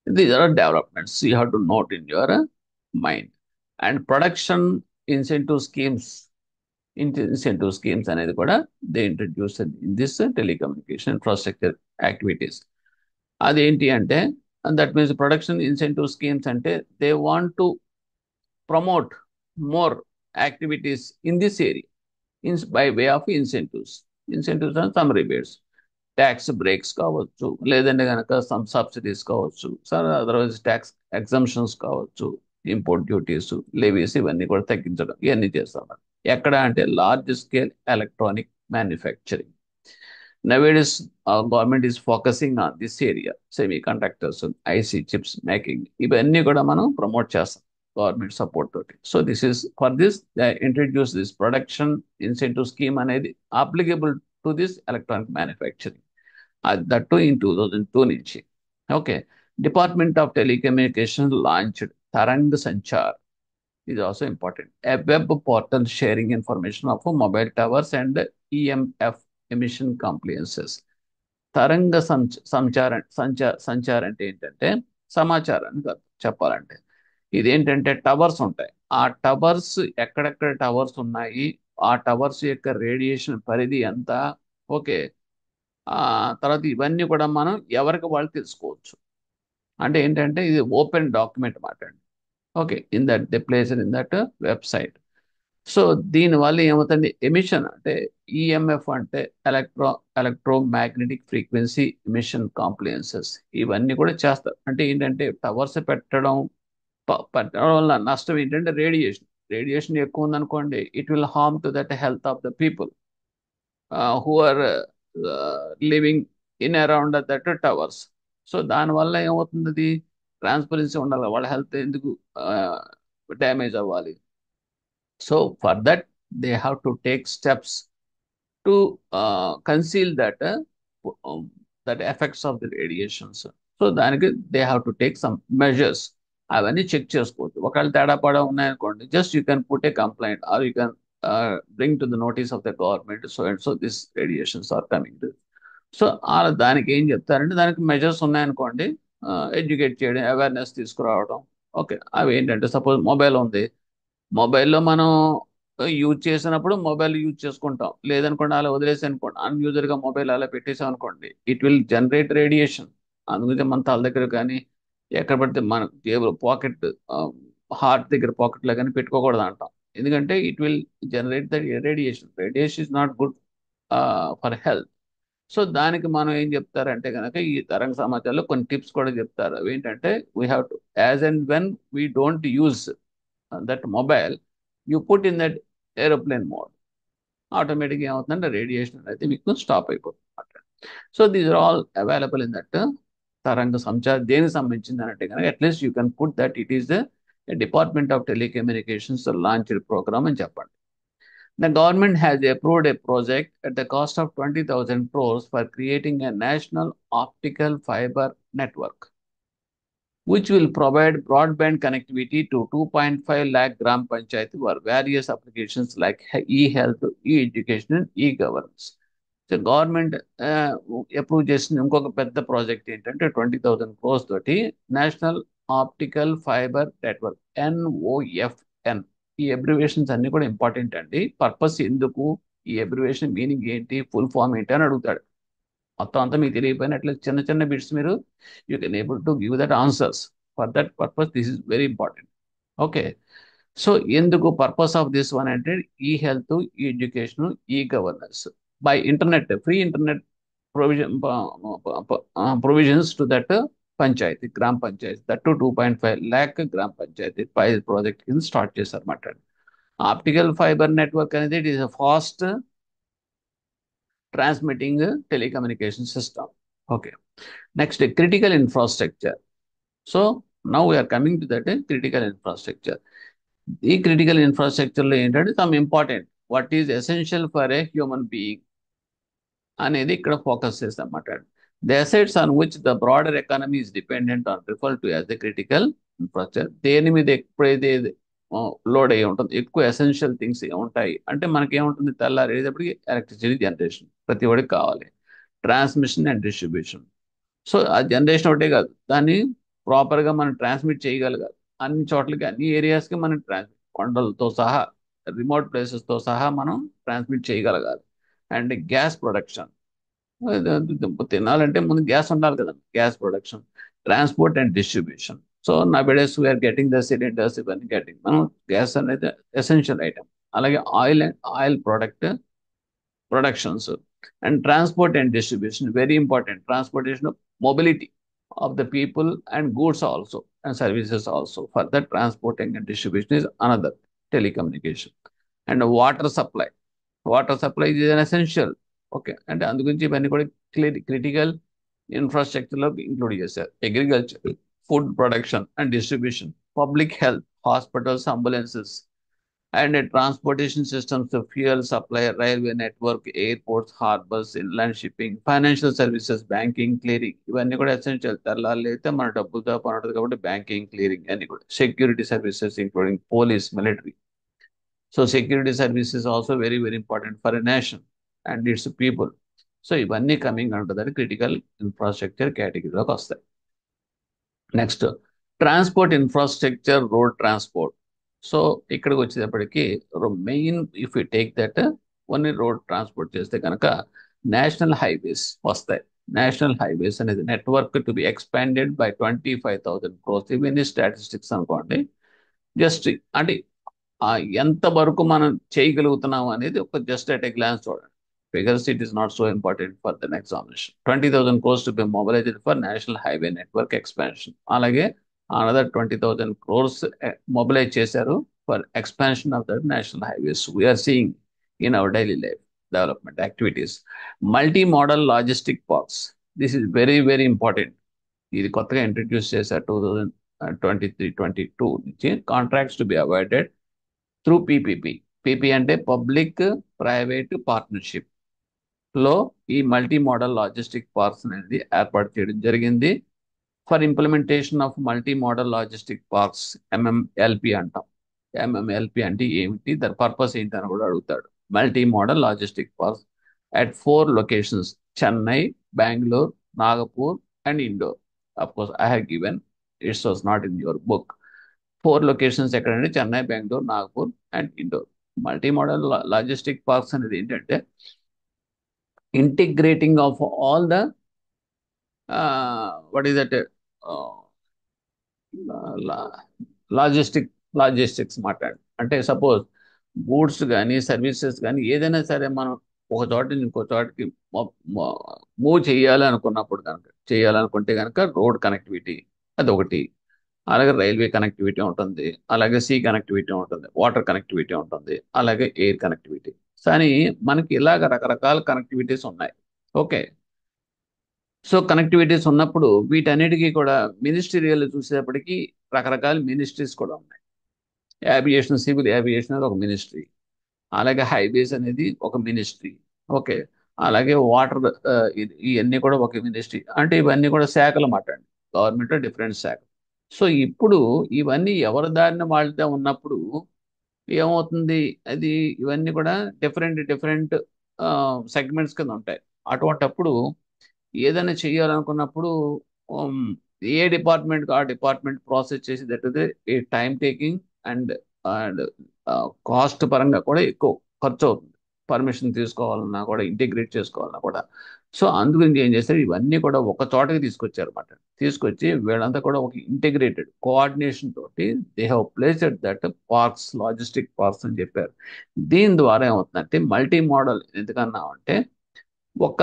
S1: these are developments you have to note in your mind. And production incentive schemes, incentive schemes అనేది కూడా they introduced in this telecommunication infrastructure activities. అదేంటి అంటే, that means production incentive schemes అంటే they want to promote more activities in this area by way of incentives. Incentives and some rebates, tax breaks కావచ్చు, లేదంటే కనుక some subsidies కావచ్చు, sir otherwise tax exemptions కావచ్చు, import duties, levies ఇవన్నీ కూడా తగ్గించడం, ఇవన్నీ చేస్తాం. ఎక్కడ అంటే large scale electronic manufacturing. Nowadays, our government is focusing on this area, semiconductors, IC chips making. ఇవన్నీ కూడా మనం ప్రమోట్ చేస్తాం గవర్నమెంట్ సపోర్ట్ తోటి. So this is for this introduce this production incentive scheme అనేది applicable to this electronic manufacturing. That in 2002 నుంచి. Okay, department of telecommunication launched Tarang Sanchar is also important. A web portal sharing information of mobile towers and EMF emission compliances. తరంగ సంచార్ అంటే ఏంటంటే సమాచారాన్ని చెప్పాలంటే ఇదేంటంటే towers ఉంటాయి. ఆ టవర్స్ ఎక్కడెక్కడ టవర్స్ ఉన్నాయి, ఆ టవర్స్ యొక్క రేడియేషన్ పరిధి ఎంత, ఓకే, ఆ తర్వాత ఇవన్నీ కూడా మనం ఎవరికి వాళ్ళు తెలుసుకోవచ్చు. అంటే ఏంటంటే ఇది ఓపెన్ డాక్యుమెంట్ మాట అండి. Okay, in that they place in that website. So దీనివల్ల ఏమవుతుంది, ఎమిషన్ అంటే ఈఎంఎఫ్ అంటే ఎలక్ట్రోమాగ్నెటిక్ ఫ్రీక్వెన్సీ ఎమిషన్ కాంప్లియన్సెస్, ఇవన్నీ కూడా చేస్తారు. అంటే ఏంటంటే టవర్స్ పెట్టడం వల్ల నష్టం ఏంటంటే రేడియేషన్. రేడియేషన్ ఎక్కువ ఉందనుకోండి, it will harm to that health of the people who are living in around that towers. So దానివల్ల ఏమవుతుంది, అది ట్రాన్స్పరెన్సీ ఉండాలి, వాళ్ళ హెల్త్ ఎందుకు డ్యామేజ్ అవ్వాలి. So for that they have to take steps to conceal that effects of the radiations. So దానికి they have to take some measures. అవన్నీ check చేసుకోవచ్చు. ఒకవేళ తేడా పడా ఉన్నాయనుకోండి, just you can put a complaint or you can bring to the notice of the government. So and so this radiations are coming to. So దానికి ఏం చెప్తారంటే, దానికి మెజర్స్ ఉన్నాయనుకోండి, ఎడ్యుకేట్ చేయడం, అవేర్నెస్ తీసుకురావడం. ఓకే, అవి ఏంటంటే సపోజ్ మొబైల్ ఉంది, మొబైల్లో మనం యూజ్ చేసినప్పుడు మొబైల్ యూజ్ చేసుకుంటాం, లేదనుకోండి అలా వదిలేసి అనుకోండి, అన్యూజర్గా మొబైల్ అలా పెట్టేసాం అనుకోండి, ఇట్ విల్ జనరేట్ రేడియేషన్. అందుకే మన తల దగ్గర కానీ ఎక్కడ పడితే మన జేబులో పాకెట్, హార్ట్ దగ్గర పాకెట్లో కానీ పెట్టుకోకూడదు అంటాం. ఎందుకంటే it will generate the radiation. Radiation is not good for health. So దానికి మనం ఏం చెప్తారంటే కనుక ఈ తరంగ సమాచారంలో కొన్ని టిప్స్ కూడా చెప్తారు. అవి ఏంటంటే, we have to as and when we don't use that mobile, you put in that aeroplane mode, ఆటోమేటిక్గా ఏమవుతుందంటే రేడియేషన్ అనేది మీకు స్టాప్ అయిపోతుంది అనమాట. So these are all available in that Tarang Sanchar. దేనికి సంబంధించింది అంటే కనుక at least you can put that it is the department of telecommunications launched programme అని చెప్పండి. The government has approved a project at the cost of 20,000 crores for creating a national optical fiber network, which will provide broadband connectivity to 2.5 lakh gram panchayat for various applications like e-health, e-education, and e-governance. So government approve చేసిన ఇంకొక పెద్ద project ఏంటంటే 20,000 crores తోటి national optical fibre network, NOFN. ఈ abbreviations అన్ని కూడా important అండి. Purpose ఎందుకు, ఈ అబ్రివేషన్ మీనింగ్ ఏంటి, ఫుల్ ఫామ్ ఏంటి అని అడుగుతాడు. మొత్తం అంతా మీకు తెలియకపోయినా అట్లా చిన్న చిన్న బిట్స్ మీరు you can able to give that answers. For that purpose this is very important. Okay, so ఎందుకు పర్పస్ ఆఫ్ దిస్ వన్ అంటే ఈ హెల్త్, ఈ ఎడ్యుకేషన్, ఈ governance by internet, free internet provisions to that panchayat, gram panchayat, that 2.5 lakh gram panchayat project కింద start చేశారన్నమాట. Optical fibre network అనేది it is a fast transmitting telecommunication system. Okay, next critical infrastructure. So now we are coming to that critical infrastructure. ఈ critical ఇన్ఫ్రాస్ట్రక్చర్లో ఏంటంటే some important what is essential for a human being అనేది ఇక్కడ focus చేస్తాం అన్నమాట. The assets on which the broader economy is dependent on refer to as the critical infrastructure. దేని మీద ఎప్పుడైతే load అయ్యి ఉంటుంది, ఎక్కువ ఎసెన్షియల్ థింగ్స్ ఉంటాయి అంటే మనకి ఏముంటుంది, తెల్లారేటప్పటికి ఎలక్ట్రిసిటీ జనరేషన్ ప్రతి ఒక్కడికి కావాలి, ట్రాన్స్మిషన్ అండ్ డిస్ట్రిబ్యూషన్. సో ఆ జనరేషన్ ఒకటే కాదు, దాన్ని ప్రాపర్గా మనం ట్రాన్స్మిట్ చేయగలగాలి అన్ని చోట్లకి, అన్ని ఏరియాస్కి మనం కొండలతో సహా, రిమోట్ ప్లేసెస్తో సహా మనం ట్రాన్స్మిట్ చేయగలగాలి. అండ్ గ్యాస్ ప్రొడక్షన్, తినాలంటే ముందు గ్యాస్ ఉండాలి కదా, gas production, transport and distribution. So నా బెడెస్ వీఆర్ గెటింగ్ ద సిలిండర్స్, ఇవన్నీ గెటింగ్ మనం గ్యాస్ అనేది ఎసెన్షియల్ ఐటమ్. అలాగే oil and oil productions and transport and distribution very important. Transportation, mobility of the people and goods also and services also. Further transporting and distribution is another, telecommunication. And water supply, water supply is an essential. Okay, అంటే అందు గురించి ఇవన్నీ కూడా critical ఇన్ఫ్రాస్ట్రక్చర్లో include చేశారు. Agriculture, food production and distribution, public health, hospitals, ambulances and transportation systems, fuel supply, railway network, airports, harbours, inland shipping, financial services, banking, clearing, ఇవన్నీ కూడా essential. తెల్లాలి అయితే మన డబ్బులతో పని ఉంటుంది కాబట్టి బ్యాంకింగ్, క్లియరింగ్ అన్ని కూడా. Security services including police, military. So security service is also very very important for a nation and it's people. So ఇవన్నీ కమింగ్ అంటుందని క్రిటికల్ ఇన్ఫ్రాస్ట్రక్చర్ కేటగిరీలోకి వస్తాయి. Next, transport infrastructure, road transport. So ఇక్కడికి వచ్చేటప్పటికి main if you take that only road transport చేస్తే కనుక national highways వస్తాయి. National highways అనేది network to be expanded by 25,000 crores. ఇవన్నీ statistics అనుకోండి. జస్ట్ అంటే ఎంత వరకు మనం చేయగలుగుతున్నాం అనేది ఒక జస్ట్ అట్ ఎ గ్లాన్స్ చూడండి. Figures it is not so important for the examination. 20,000 crores to be mobilised for national highway network expansion. అలాగే అనదర్ 20,000 crores మొబిలైజ్ చేశారు for expansion of the national highways. We are seeing in our daily life development activities. Multi model logistic parks, this is very very important. ఇది కొత్తగా introduce చేశారు 2023-22 నుంచి. Contracts to be avoided through PPP. PP అంటే public private partnership లో ఈ multi modal logistic parks అనేది ఏర్పాటు చేయడం జరిగింది. For implementation of multi modal logistic parks, MMLP అంటాం. ఎంఎంఎల్పి అంటే ఏమిటి, దాని పర్పస్ ఏంటి అని కూడా అడుగుతాడు. Multi model logistic parks at 4 locations: Chennai, Bengaluru, Nagpur and Indore. Of course I have given, it's was not in your book. 4 locations ఎక్కడంటే Chennai, Bengaluru, Nagpur and Indore. Multi model logistic parks అనేది ఏంటంటే integrating of all the what is that logistics మాట్లాడి. అంటే suppose goods కానీ services కానీ ఏదైనా సరే మనం ఒక చోట నుంచి ఇంకో చోటకి మూవ్ చేయాలనుకుంటే కనుక రోడ్ కనెక్టివిటీ అదొకటి. అలాగే రైల్వే కనెక్టివిటీ ఉంటుంది, అలాగే సీ కనెక్టివిటీ ఉంటుంది, వాటర్ కనెక్టివిటీ ఉంటుంది, అలాగే ఎయిర్ కనెక్టివిటీ. కానీ మనకి ఇలాగ రకరకాల కనెక్టివిటీస్ ఉన్నాయి. ఓకే, సో కనెక్టివిటీస్ ఉన్నప్పుడు వీటన్నిటికీ కూడా మినిస్ట్రియల్ చూసేటప్పటికి రకరకాల మినిస్ట్రీస్ కూడా ఉన్నాయి. ఏవియేషన్, సివిల్ ఏవియేషన్ అనేది ఒక మినిస్ట్రీ, అలాగే హైవేస్ అనేది ఒక మినిస్ట్రీ. ఓకే, అలాగే వాటర్, ఇవన్నీ కూడా ఒక మినిస్ట్రీ. అంటే ఇవన్నీ కూడా శాఖలు మాట్లాడండి, గవర్నమెంట్ డిఫరెంట్ శాఖ. సో ఇప్పుడు ఇవన్నీ ఎవరి దారిన వాళ్ళతో ఉన్నప్పుడు ఏమవుతుంది, అది ఇవన్నీ కూడా డిఫరెంట్ డిఫరెంట్ సెగ్మెంట్స్ కింద ఉంటాయి. అటువంటప్పుడు ఏదైనా చేయాలనుకున్నప్పుడు ఉమ్, ఏ డిపార్ట్మెంట్ ఆ డిపార్ట్మెంట్ ప్రాసెస్ చేసి that A time taking and and cost పరంగా కూడా ఎక్కువ ఖర్చు అవుతుంది. పర్మిషన్ తీసుకోవాలన్నా కూడా, ఇంటిగ్రేట్ చేసుకోవాలన్నా కూడా. సో అందుగురించి ఏం చేస్తారు, ఇవన్నీ కూడా ఒక చోటకి తీసుకొచ్చారు అన్నమాట. తీసుకొచ్చి వీళ్ళంతా కూడా ఒక ఇంటిగ్రేటెడ్ కోఆర్డినేషన్ తోటి they have placed that parks, logistic parks అని చెప్పారు. దీని ద్వారా ఏమవుతుందంటే మల్టీ మోడల్ ఎందుకన్నామంటే ఒక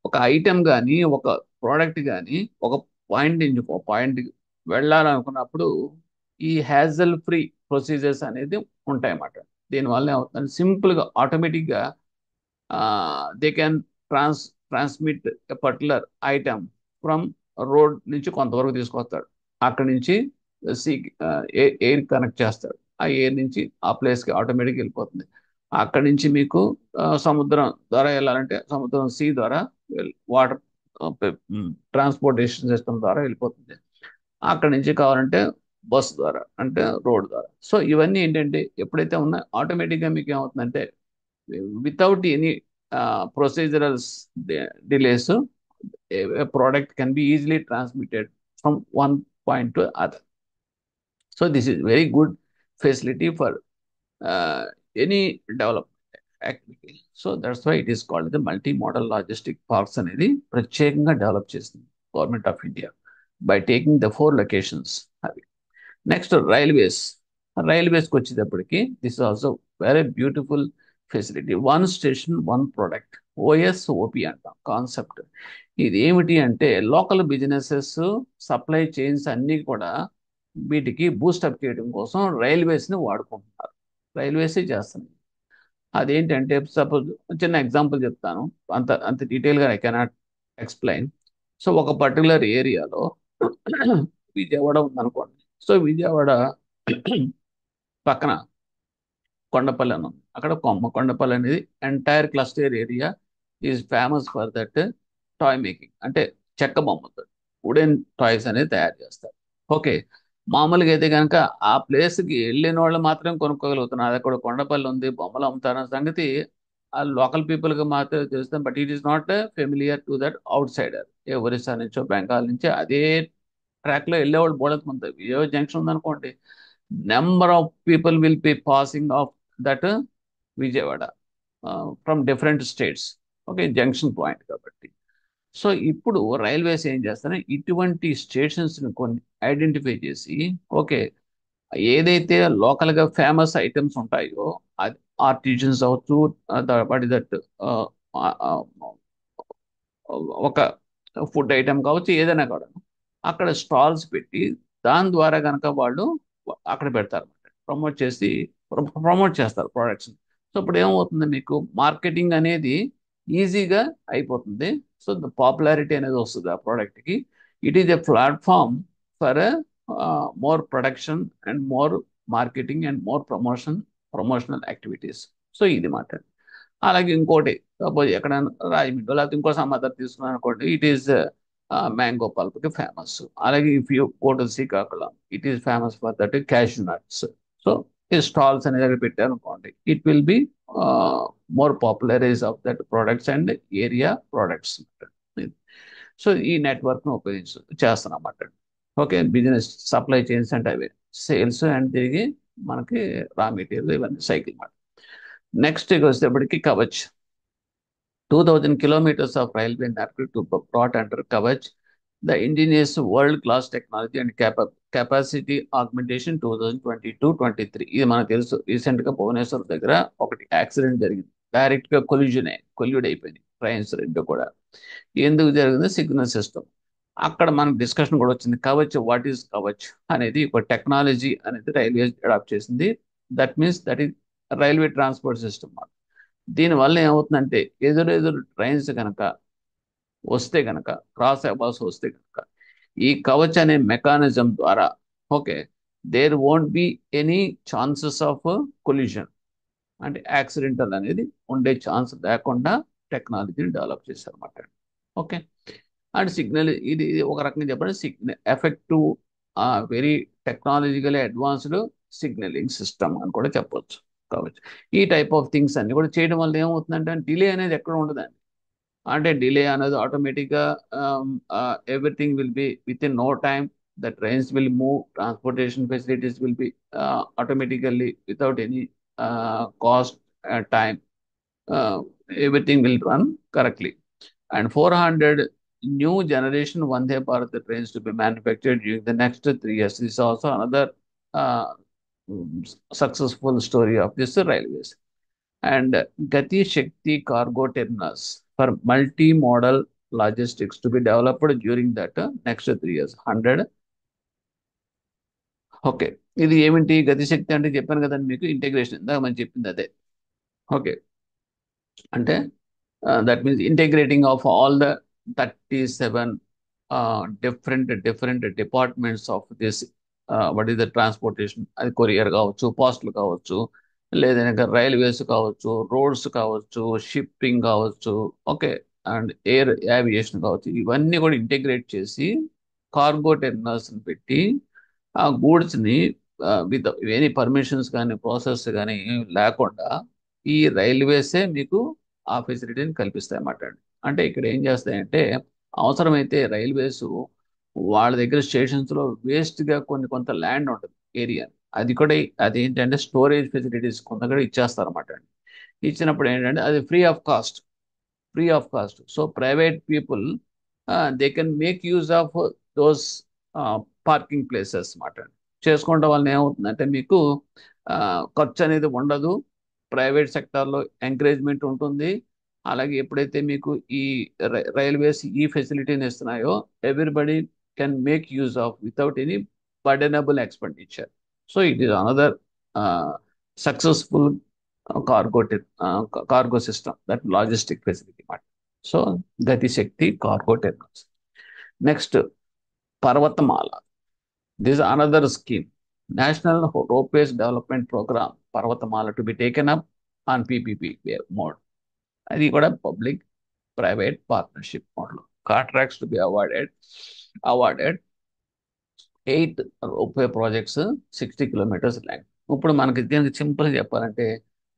S1: ఒక ఐటెం కానీ ఒక ప్రోడక్ట్ కానీ ఒక పాయింట్ నుంచి ఒక పాయింట్కి వెళ్ళాలనుకున్నప్పుడు ఈ హ్యాజల్ ఫ్రీ ప్రొసీజర్స్ అనేది ఉంటాయన్నమాట. దీనివల్ల ఏమవుతుంది, సింపుల్గా ఆటోమేటిక్గా they can trans transmit a particular item from road నుంచి కొంతవరకు తీసుకొస్తాడు, అక్కడి నుంచి సీ ఎయిర్ కనెక్ట్ చేస్తాడు, ఆ ఎయిర్ నుంచి ఆ ప్లేస్కి ఆటోమేటిక్గా వెళ్ళిపోతుంది. అక్కడి నుంచి మీకు సముద్రం ద్వారా వెళ్ళాలంటే సముద్రం సీ ద్వారా వాటర్ ట్రాన్స్పోర్టేషన్ సిస్టమ్ ద్వారా వెళ్ళిపోతుంది. అక్కడి నుంచి కావాలంటే బస్ ద్వారా అంటే రోడ్ ద్వారా. సో ఇవన్నీ ఏంటంటే ఎప్పుడైతే ఉన్నాయో ఆటోమేటిక్గా మీకు ఏమవుతుందంటే without any procedurals delays, a product can be easily transmitted from one point to other. So this is very good facility for any development activity. So that's why it is called the multi-modal logistic parks అనేది ప్రత్యేకంగా develop చేసింది government of India by taking the 4 locations అవి. Next రైల్వేస్కి వచ్చేటప్పటికి this also very beautiful facility. One station one product, OSOP అంటాం concept. ఇది ఏమిటి అంటే లోకల్ బిజినెసెస్ సప్లై చైన్స్ అన్నీ కూడా వీటికి బూస్టప్ చేయడం కోసం రైల్వేస్ని వాడుకుంటున్నారు. రైల్వేసే చేస్తుంది. అదేంటంటే సపోజ్ చిన్న ఎగ్జాంపుల్ చెప్తాను, అంత అంత డీటెయిల్గా ఐ కెనాట్ ఎక్స్ప్లెయిన్. సో ఒక పర్టికులర్ ఏరియాలో విజయవాడ ఉందనుకోండి. సో విజయవాడ పక్కన కొండపల్లి అని ఉంది. అక్కడ కొండపల్లి అనేది entire cluster area is famous for that toy making, అంటే చెక్క బొమ్మతో వుడెన్ టాయ్స్ అనేది తయారు చేస్తారు. ఓకే, మామూలుగా అయితే కనుక ఆ ప్లేస్కి వెళ్ళిన వాళ్ళు మాత్రం కొనుక్కోగలుగుతున్నారు. అక్కడ కొండపల్లి ఉంది, బొమ్మలు అమ్ముతారన్న సంగతి ఆ లోకల్ పీపుల్కి మాత్రమే తెలుస్తాం. But it is not familiar to that outsider. ఏ ఒరిస్సా నుంచో బెంగాల్ నుంచో అదే ట్రాక్లో వెళ్ళేవాళ్ళు బోళంత మంది. విజయవాడ జంక్షన్ ఉందనుకోండి, number of people will be passing of that Vijayawada from different states. Okay, junction point కాబట్టి. సో ఇప్పుడు రైల్వేస్ ఏం చేస్తారో ఇటువంటి స్టేషన్స్ని కొన్ని ఐడెంటిఫై చేసి, ఓకే, ఏదైతే లోకల్గా ఫేమస్ ఐటమ్స్ ఉంటాయో అది ఆర్టిజన్స్ అవచ్చు, వాటి దట్ ఒక ఫుడ్ ఐటమ్ కావచ్చు, ఏదైనా కూడా అక్కడ స్టాల్స్ పెట్టి దాని ద్వారా కనుక వాళ్ళు అక్కడ పెడతారు, ప్రమోట్ చేస్తారు ప్రోడక్ట్స్. సో ఇప్పుడు ఏమవుతుంది, మీకు మార్కెటింగ్ అనేది ఈజీగా అయిపోతుంది. సో ద పాపులారిటీ అనేది వస్తుంది ఆ ప్రోడక్ట్కి. It is a platform for more production and more marketing and more promotional activities. So ఇది మాట. అలాగే ఇంకోటి, సపోజ్ ఎక్కడైనా రాజమండ్రి లేకపోతే ఇంకో సమాధానం తీసుకున్నాను అనుకోండి, ఇట్ ఈస్ మ్యాంగో పల్ప్కి ఫేమస్. అలాగే if you go to Srikakulam, it is famous for that cashew nuts. So ఈ స్టాల్స్ అనేది పెట్టారు అనుకోండి, it will be more popularise of that products and area products. So ఈ నెట్వర్క్ను చేస్తున్నమాట. ఓకే, బిజినెస్ సప్లై చైన్స్ అంటే అవి sales and తిరిగి మనకి రా మెటీరియల్ ఇవన్నీ సైకిల్ మాట. నెక్స్ట్ వచ్చేటప్పటికి Kavach. 2000 kilometers of railway network to brought under Kavach. The ingenious world-class technology and capacity augmentation 2022-23. ఇది మనకు తెలుసు. రీసెంట్గా భువనేశ్వర్ దగ్గర ఒకటి యాక్సిడెంట్ జరిగింది. డైరెక్ట్గా కొల్యూడ్ అయిపోయింది ట్రైన్స్ రెండు కూడా. ఎందుకు జరిగింది? Signal system. అక్కడ మనకు డిస్కషన్ కూడా వచ్చింది. కవచ్, వాట్ ఈస్ కవచ్ అనేది ఒక టెక్నాలజీ అనేది రైల్వే అడాప్ట్ చేసింది. That means that is railway transport system. దీనివల్ల ఏమవుతుందంటే ఎదురెదురు ట్రైన్స్ కనుక వస్తే కనుక, క్రాస్ అవ్వాల్సి వస్తే కనుక, ఈ కవచ్ అనే మెకానిజం ద్వారా, okay, there won't be any chances of collision, అంటే యాక్సిడెంటల్ అనేది ఉండే ఛాన్స్ లేకుండా టెక్నాలజీని డెవలప్ చేశారన్నమాట. ఓకే, అండ్ సిగ్నల్ ఇది ఒక రకంగా చెప్పండి, effective very technologically advanced signalling system అని కూడా చెప్పొచ్చు. కావచ్చు, ఈ టైప్ ఆఫ్ థింగ్స్ అన్ని కూడా చేయడం వల్ల ఏమవుతుందంటే డిలే అనేది ఎక్కడ ఉండదండి. అంటే డిలే అనేది ఆటోమేటిక్గా everything will be within no time. The trains will move, transportation facilities will be automatically without any cost time. Everything will run correctly. And 400 new generation Vande Bharat trains to be manufactured during the next 3 years. This is also another uh, successful story of this railways. And Gati Shakti cargo terminals for multi-modal logistics to be developed during that next 3 years. 100. Okay, ఇది ఏమిటి గతిశక్తి అంటే చెప్పాను కదండి మీకు, integration. ఇందాక మనం చెప్పింది అదే. ఓకే, అంటే that means integrating of all the 37 different departments of this what is the transportation, అది కొరియర్ కావచ్చు, పోస్టల్ కావచ్చు, లేదంటే రైల్వేస్ కావచ్చు, రోడ్స్ కావచ్చు, షిప్పింగ్ కావచ్చు, ఓకే, అండ్ ఎయిర్ ఏవియేషన్ కావచ్చు, ఇవన్నీ కూడా ఇంటిగ్రేట్ చేసి కార్గో టెర్మినల్స్ని పెట్టి ఆ గూడ్స్ని విత్ ఎనీ పర్మిషన్స్ కానీ ప్రాసెస్ కానీ లేకుండా ఈ రైల్వేసే మీకు ఆ ఫెసిలిటీని కల్పిస్తాయి అన్నమాట. అంటే ఇక్కడ ఏం చేస్తాయంటే అవసరమైతే రైల్వేస్ వాళ్ళ దగ్గర స్టేషన్స్లో వేస్ట్గా కొంత ల్యాండ్ ఉంటుంది ఏరియా, అది కూడా అదేంటంటే స్టోరేజ్ ఫెసిలిటీస్ కొంత కూడా ఇచ్చేస్తారన్నమాట. ఇచ్చినప్పుడు ఏంటంటే అది free of cost. So private people they can make use of those parking places మాట. చేసుకోవడం వలన ఏమవుతుందంటే మీకు ఆ, ఖర్చు అనేది ఉండదు, ప్రైవేట్ సెక్టార్లో ఎంకరేజ్మెంట్ ఉంటుంది. అలాగే ఎప్పుడైతే మీకు ఈ రైల్వేస్ ఈ ఫెసిలిటీని ఇస్తున్నాయో everybody can make use of without any burdenable expenditure. So it is another successful cargo cargo system, that logistic facility మాట. So Gati Shakti cargo terminals. Next, Parvatmala. This another scheme, national ropeways development programme Parvatmala to be taken up on PPP mode. అది కూడా public private partnership model. Contracts to be awarded 8 ropeway projects 60 kilometres length. ఇప్పుడు మనకి దీనికి simple చెప్పాలంటే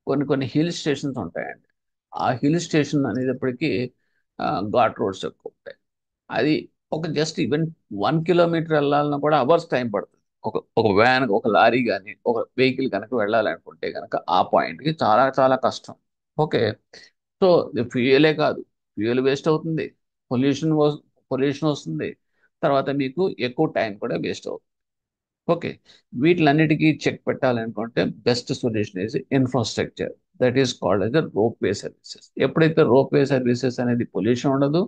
S1: కొన్ని hill stations ఉంటాయండి. ఆ hill station అనేటప్పటికీ ఘాట్ రోడ్స్ ఎక్కువ ఉంటాయి. అది ఒక జస్ట్ ఈవెన్ 1 కిలోమీటర్ వెళ్ళాలన్నా కూడా అవర్స్ టైం పడుతుంది. ఒక వ్యాన్, ఒక లారీ కానీ ఒక వెహికల్ కనుక వెళ్ళాలనుకుంటే కనుక ఆ పాయింట్కి చాలా చాలా కష్టం. ఓకే. సో ఫ్యూయలే కాదు, ఫ్యూయల్ వేస్ట్ అవుతుంది, పొల్యూషన్ పొల్యూషన్ వస్తుంది, తర్వాత మీకు ఎక్కువ టైం కూడా వేస్ట్ అవుతుంది. ఓకే. వీటిలన్నిటికీ చెక్ పెట్టాలనుకుంటే best solution is infrastructure, that is called as ropeway services. ఎప్పుడైతే రోప్ వే సర్వీసెస్ అనేది పొల్యూషన్ ఉండదు,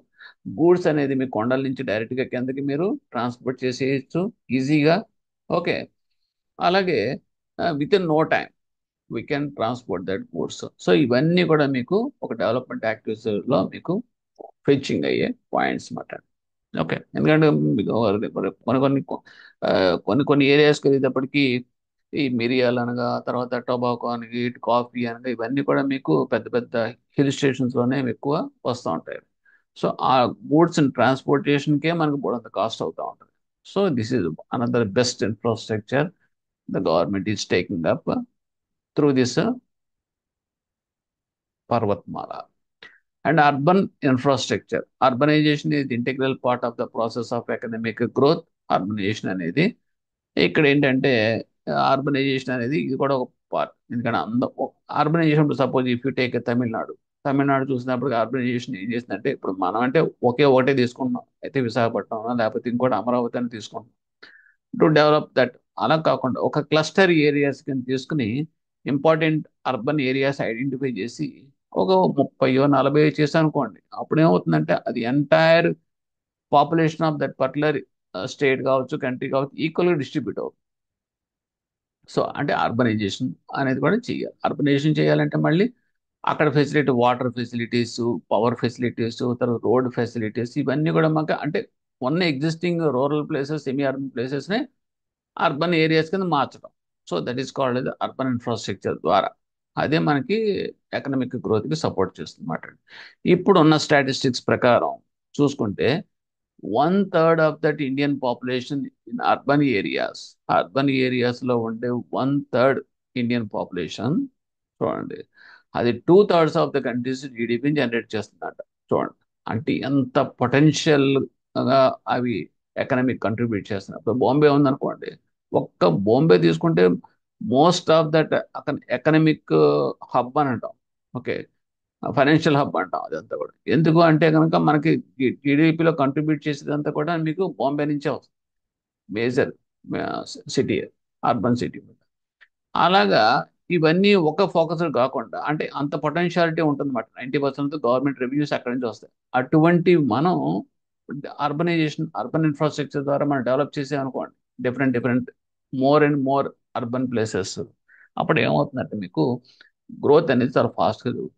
S1: గూడ్స్ అనేది మీ కొండల నుంచి డైరెక్ట్గా కిందకి మీరు ట్రాన్స్పోర్ట్ చేసేయచ్చు ఈజీగా. ఓకే. అలాగే within no time we can transport that goods. So ఇవన్నీ కూడా మీకు ఒక డెవలప్మెంట్ యాక్టివిటీస్లో మీకు ఫెచ్చింగ్ అయ్యే పాయింట్స్ మాట. ఓకే. ఎందుకంటే మీకు కొన్ని కొన్ని ఆ, కొన్ని ఏరియాస్కి వెళ్ళేటప్పటికి ఈ మిరియాలు అనగా, తర్వాత టొబాకో అనగా, ఇటు కాఫీ అనగా, ఇవన్నీ కూడా మీకు పెద్ద పెద్ద హిల్ స్టేషన్స్లోనే ఎక్కువ వస్తూ ఉంటాయి. సో ఆ గూడ్స్ ట్రాన్స్పోర్టేషన్కే మనకు బోడంత కాస్ట్ అవుతూ ఉంటుంది. So this is another best infrastructure the government is taking up through this Parvatmala. And urban infrastructure. Urbanization is the integral part of the process of economic growth. Urbanization అనేది ఇక్కడ ఏంటంటే urbanisation అనేది ఇది కూడా ఒక పార్ట్. ఎందుకంటే urbanisation suppose if you take Tamil Nadu చూసినప్పుడు urbanisation ఏం చేసిందంటే, ఇప్పుడు మనం అంటే ఒకటే తీసుకుంటున్నాం, అయితే విశాఖపట్నం లేకపోతే ఇంకోటి అమరావతి అని తీసుకుంటున్నాం టు డెవలప్ దట్. అలా కాకుండా ఒక క్లస్టర్ ఏరియాస్ కింద తీసుకుని ఇంపార్టెంట్ అర్బన్ ఏరియాస్ ఐడెంటిఫై చేసి ఒక 30-40 చేసి అనుకోండి, అప్పుడు ఏమవుతుందంటే అది entire population of that particular state కావచ్చు, కంట్రీ కావచ్చు, ఈక్వల్గా డిస్ట్రిబ్యూట్ అవుతుంది. సో అంటే అర్బనైజేషన్ అనేది కూడా చేయాలి. అర్బనైజేషన్ చేయాలంటే మళ్ళీ అక్కడ facility, water facilities, power facilities, తర్వాత రోడ్ ఫెసిలిటీస్, ఇవన్నీ కూడా మాకు అంటే ఉన్న existing rural places, semi urban ప్లేసెస్ని అర్బన్ ఏరియాస్ కింద మార్చడం. So that is called urban infrastructure ద్వారా అదే మనకి ఎకనామిక్ గ్రోత్కి సపోర్ట్ చేస్తుంది అన్నమాట. ఇప్పుడు ఉన్న స్టాటిస్టిక్స్ ప్రకారం చూసుకుంటే 1/3 of that Indian population in urban ఏరియాస్లో ఉండే 1/3 ఇండియన్ పాపులేషన్ చూడండి, అది 2/3 ఆఫ్ ద కంట్రీస్ జీడిపిని జనరేట్ చేస్తుందంట. చూడండి అంటే ఎంత పొటెన్షియల్గా అవి ఎకనామిక్ కంట్రిబ్యూట్ చేస్తున్నాయి. ఇప్పుడు బాంబే ఉందనుకోండి, ఒక్క బాంబే తీసుకుంటే most of that economic hub అని అంటాం. ఓకే. ఫైనాన్షియల్ హబ్ అంటాం అదంతా కూడా. ఎందుకు అంటే కనుక మనకి జీడిపిలో కంట్రిబ్యూట్ చేసేదంతా కూడా మీకు బాంబే నుంచే వస్తుంది, మేజర్ సిటీ, అర్బన్ సిటీ. అలాగా ఇవన్నీ ఒక ఫోకస్ కాకుండా అంటే అంత పొటెన్షియాలిటీ ఉంటుంది అన్నమాట. 90% గవర్నమెంట్ రెవెన్యూస్ అక్కడి నుంచి వస్తాయి. అటువంటి మనం అర్బన్ ఇన్ఫ్రాస్ట్రక్చర్ ద్వారా మనం డెవలప్ చేసామనుకోండి, different more and more urban places, అప్పుడు ఏమవుతుందంటే మీకు గ్రోత్ అనేది చాలా ఫాస్ట్గా జరుగుతుంది.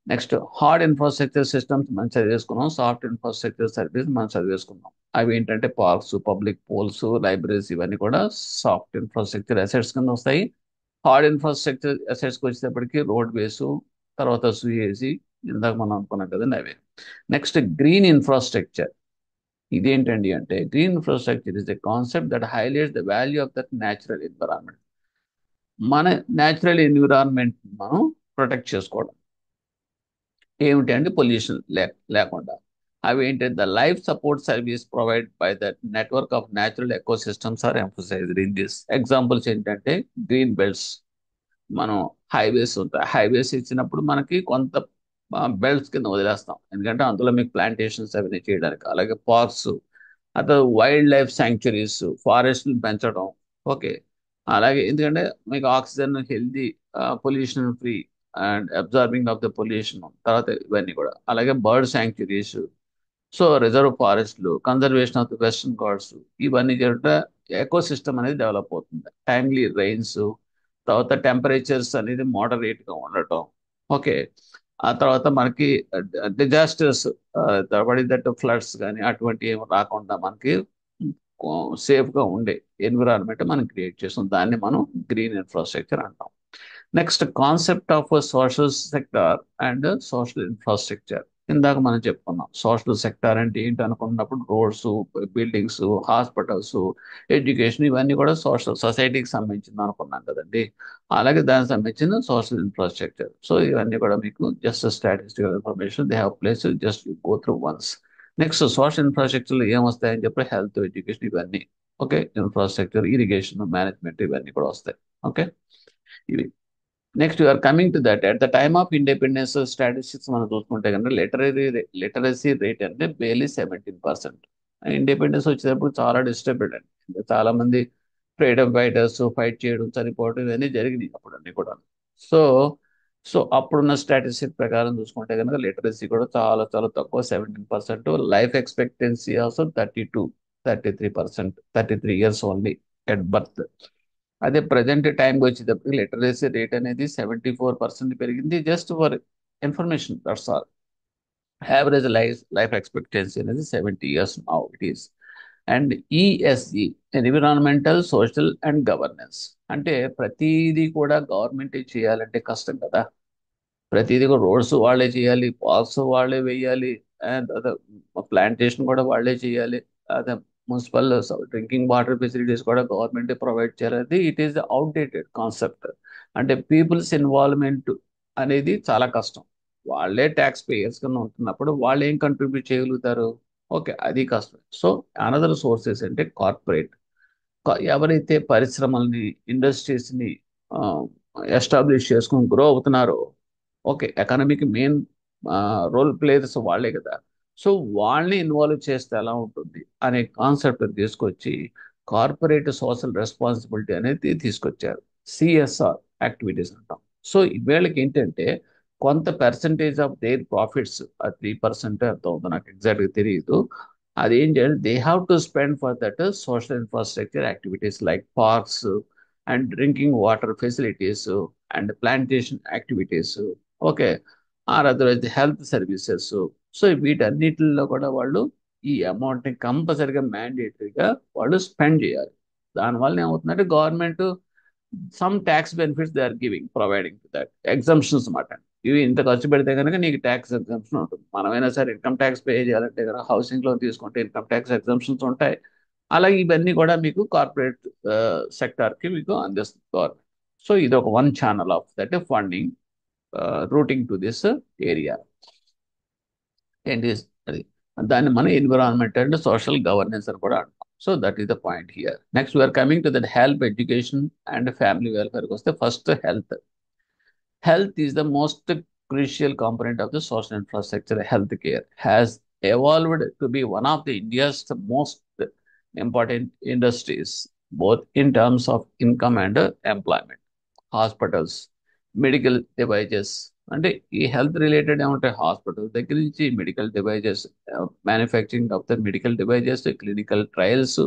S1: నెక్స్ట్ హార్డ్ ఇన్ఫ్రాస్ట్రక్చర్ సిస్టమ్స్ మనం చదివేసుకున్నాం, సాఫ్ట్ ఇన్ఫ్రాస్ట్రక్చర్ సర్వీస్ మనం చదివేసుకున్నాం. అవి ఏంటంటే పార్క్స్, పబ్లిక్ పోల్స్, లైబ్రరీస్, ఇవన్నీ కూడా సాఫ్ట్ ఇన్ఫ్రాస్ట్రక్చర్ అసెట్స్ కింద వస్తాయి. హార్డ్ ఇన్ఫ్రాస్ట్రక్చర్ అసెట్స్కి వచ్చేటప్పటికి రోడ్ వేసు, తర్వాత సుయేసి, ఇందాక మనం అనుకున్నాం కదండి అవే. Next green infrastructure. ఇదేంటండి అంటే green infrastructure is the concept that highlights the value of that natural environment. మన న్యాచురల్ ఎన్విరాన్మెంట్ మనం ప్రొటెక్ట్ చేసుకోవడం. ఏమిటి అంటే పొల్యూషన్ లేకుండా. అవి ఏంటి, the life support service provide by the network of natural eco systems are emphasised in this. Examples ఏంటంటే green belts. మనం హైవేస్ ఉంటాయి, హైవేస్ ఇచ్చినప్పుడు మనకి కొంత బెల్ట్స్ కింద వదిలేస్తాం, ఎందుకంటే అందులో మీకు ప్లాంటేషన్స్ అవన్నీ చేయడానికి. అలాగే పార్క్స్, అటు వైల్డ్ లైఫ్ శాంక్చురీస్, ఫారెస్ట్లు పెంచడం. ఓకే. అలాగే ఎందుకంటే మీకు oxygen, healthy, pollution free and absorbing of the pollution, తర్వాత ఇవన్నీ కూడా. అలాగే బర్డ్ శాంక్చురీస్, సో రిజర్వ్ ఫారెస్ట్లు, conservation of the Western Ghats, ఇవన్నీ జరుగుతా ఎకో సిస్టమ్ అనేది డెవలప్ అవుతుంది. టైమ్లీ రైన్స్, తర్వాత టెంపరేచర్స్ అనేది మోడరేట్గా ఉండటం. ఓకే. ఆ తర్వాత మనకి డిజాస్టర్స్, పడినట్టు ఫ్లడ్స్ కానీ అటువంటి ఏమి రాకుండా మనకి సేఫ్గా ఉండే ఎన్విరాన్మెంట్ మనం క్రియేట్ చేస్తాం. దాన్ని మనం గ్రీన్ ఇన్ఫ్రాస్ట్రక్చర్ అంటాం. Next concept of social sector and social infrastructure. ఇందాక మనం చెప్పుకున్నాం సోషల్ సెక్టార్ అంటే ఏంటి అనుకున్నప్పుడు రోడ్స్, బిల్డింగ్స్, హాస్పిటల్స్, ఎడ్యుకేషన్, ఇవన్నీ కూడా సోషల్ సొసైటీకి సంబంధించింది అనుకున్నాం కదండి. అలాగే దానికి సంబంధించిన సోషల్ ఇన్ఫ్రాస్ట్రక్చర్. సో ఇవన్నీ కూడా మీకు just statistical information, they have place, just go through once. Next social ఇన్ఫ్రాస్ట్రక్చర్లో ఏమొస్తాయని చెప్పి హెల్త్, ఎడ్యుకేషన్, ఇవన్నీ. ఓకే. ఇన్ఫ్రాస్ట్రక్చర్, ఇరిగేషన్, మేనేజ్మెంట్, ఇవన్నీ కూడా వస్తాయి. ఓకే. ఇవి. Next you're coming to that, at the time of independence statistics మనం చూసుకుంటే కనుక లిటరసీ రేట్ అంటే బేలీ 17%. ఇండిపెండెన్స్ వచ్చేటప్పుడు చాలా డిస్టర్బెడ్ అండి, చాలా మంది ఫ్రీడమ్ ఫైటర్స్ ఫైట్ చేయడం, చనిపోవడం, ఇవన్నీ జరిగినాయి అప్పుడు అన్ని కూడా. సో సో అప్పుడున్న స్టాటిస్టిక్ ప్రకారం చూసుకుంటే కనుక లిటరసీ కూడా చాలా చాలా తక్కువ, 17%. Life expectancy also 33%, 33 years only at birth. అదే ప్రజెంట్ టైంకి వచ్చేటప్పటికి లిటరసీ రేట్ అనేది 74% పెరిగింది. Just for information, that's all. Average life expectancy అనేది 70 years now it is. And ESE, environmental, social and governance. అంటే ప్రతిదీ కూడా గవర్నమెంట్ చేయాలంటే కష్టం కదా. ప్రతిదీ కూడా రోడ్స్ వాళ్ళే చేయాలి, పార్క్స్ వాళ్ళే వేయాలి, అండ్ అదే ప్లాంటేషన్ కూడా వాళ్ళే చేయాలి, అదే మున్సిపల్ డ్రింకింగ్ వాటర్ ఫెసిలిటీస్ కూడా గవర్నమెంట్ ప్రొవైడ్ చేయాలి. It is the outdated concept. అంటే పీపుల్స్ ఇన్వాల్వ్మెంట్ అనేది చాలా కష్టం. వాళ్ళే ట్యాక్స్ పేయర్స్ కింద ఉంటున్నప్పుడు వాళ్ళు ఏం కంట్రిబ్యూట్ చేయగలుగుతారు? ఓకే, అది కష్టం. సో అనదర్ సోర్సెస్ అంటే కార్పొరేట్, ఎవరైతే పరిశ్రమల్ని, ఇండస్ట్రీస్ని ఎస్టాబ్లిష్ చేసుకుని గ్రో అవుతున్నారో, okay, economic main role players వాళ్ళే కదా. సో వాళ్ళని ఇన్వాల్వ్ చేస్తే ఎలా ఉంటుంది అనే కాన్సెప్ట్ తీసుకొచ్చి కార్పొరేట్ సోషల్ రెస్పాన్సిబిలిటీ అనేది తీసుకొచ్చారు. సిఎస్ఆర్ యాక్టివిటీస్ అంటాం. సో వీళ్ళకి ఏంటంటే కొంత పర్సంటేజ్ ఆఫ్ దేర్ ప్రాఫిట్స్, ఆ 3% ఎంత ఉందో నాకు ఎగ్జాక్ట్గా తెలియదు, అది ఏం చేయాలి, they have to spend for that social infrastructure activities like parks and drinking water facilities and plantation activities. Okay. Or otherwise health services. So వీటన్నిటిలో కూడా వాళ్ళు ఈ అమౌంట్ని కంపల్సరిగా మ్యాండేటరీగా వాళ్ళు స్పెండ్ చేయాలి. దానివల్ల ఏమవుతుందంటే government some tax benefits they are giving, providing that exemptions అన్నమాట. ఇవి ఇంత ఖర్చు పెడితే కనుక నీకు ట్యాక్స్ ఎగ్జంప్షన్ ఉంటుంది. మనమైనా సరే ఇన్కమ్ ట్యాక్స్ పే చేయాలంటే కనుక హౌసింగ్ లోన్ తీసుకుంటే ఇన్కమ్ ట్యాక్స్ ఎగ్జంప్షన్స్ ఉంటాయి. అలాగే ఇవన్నీ కూడా మీకు కార్పొరేట్ సెక్టార్కి మీకు అందిస్తుంది గవర్నమెంట్. సో ఇది ఒక one channel of that funding routing to this area. ఏంటి అది, దాన్ని మనం ఎన్విరాన్మెంట్ అండ్ సోషల్ గవర్నెన్స్ అని కూడా అంటాం. So that is the point here. Next we are coming to that health, education and family వెల్ఫేర్కి వస్తే first health. Health is the most crucial component of the social infrastructure. Healthcare has evolved to be one of the India's most important industries, both in terms of income and employment. Hospitals, medical devices, అంటే ఈ health related ఏమంటాయి, hospital దగ్గర నుంచి medical devices, manufacturing of the medical devices, clinical trials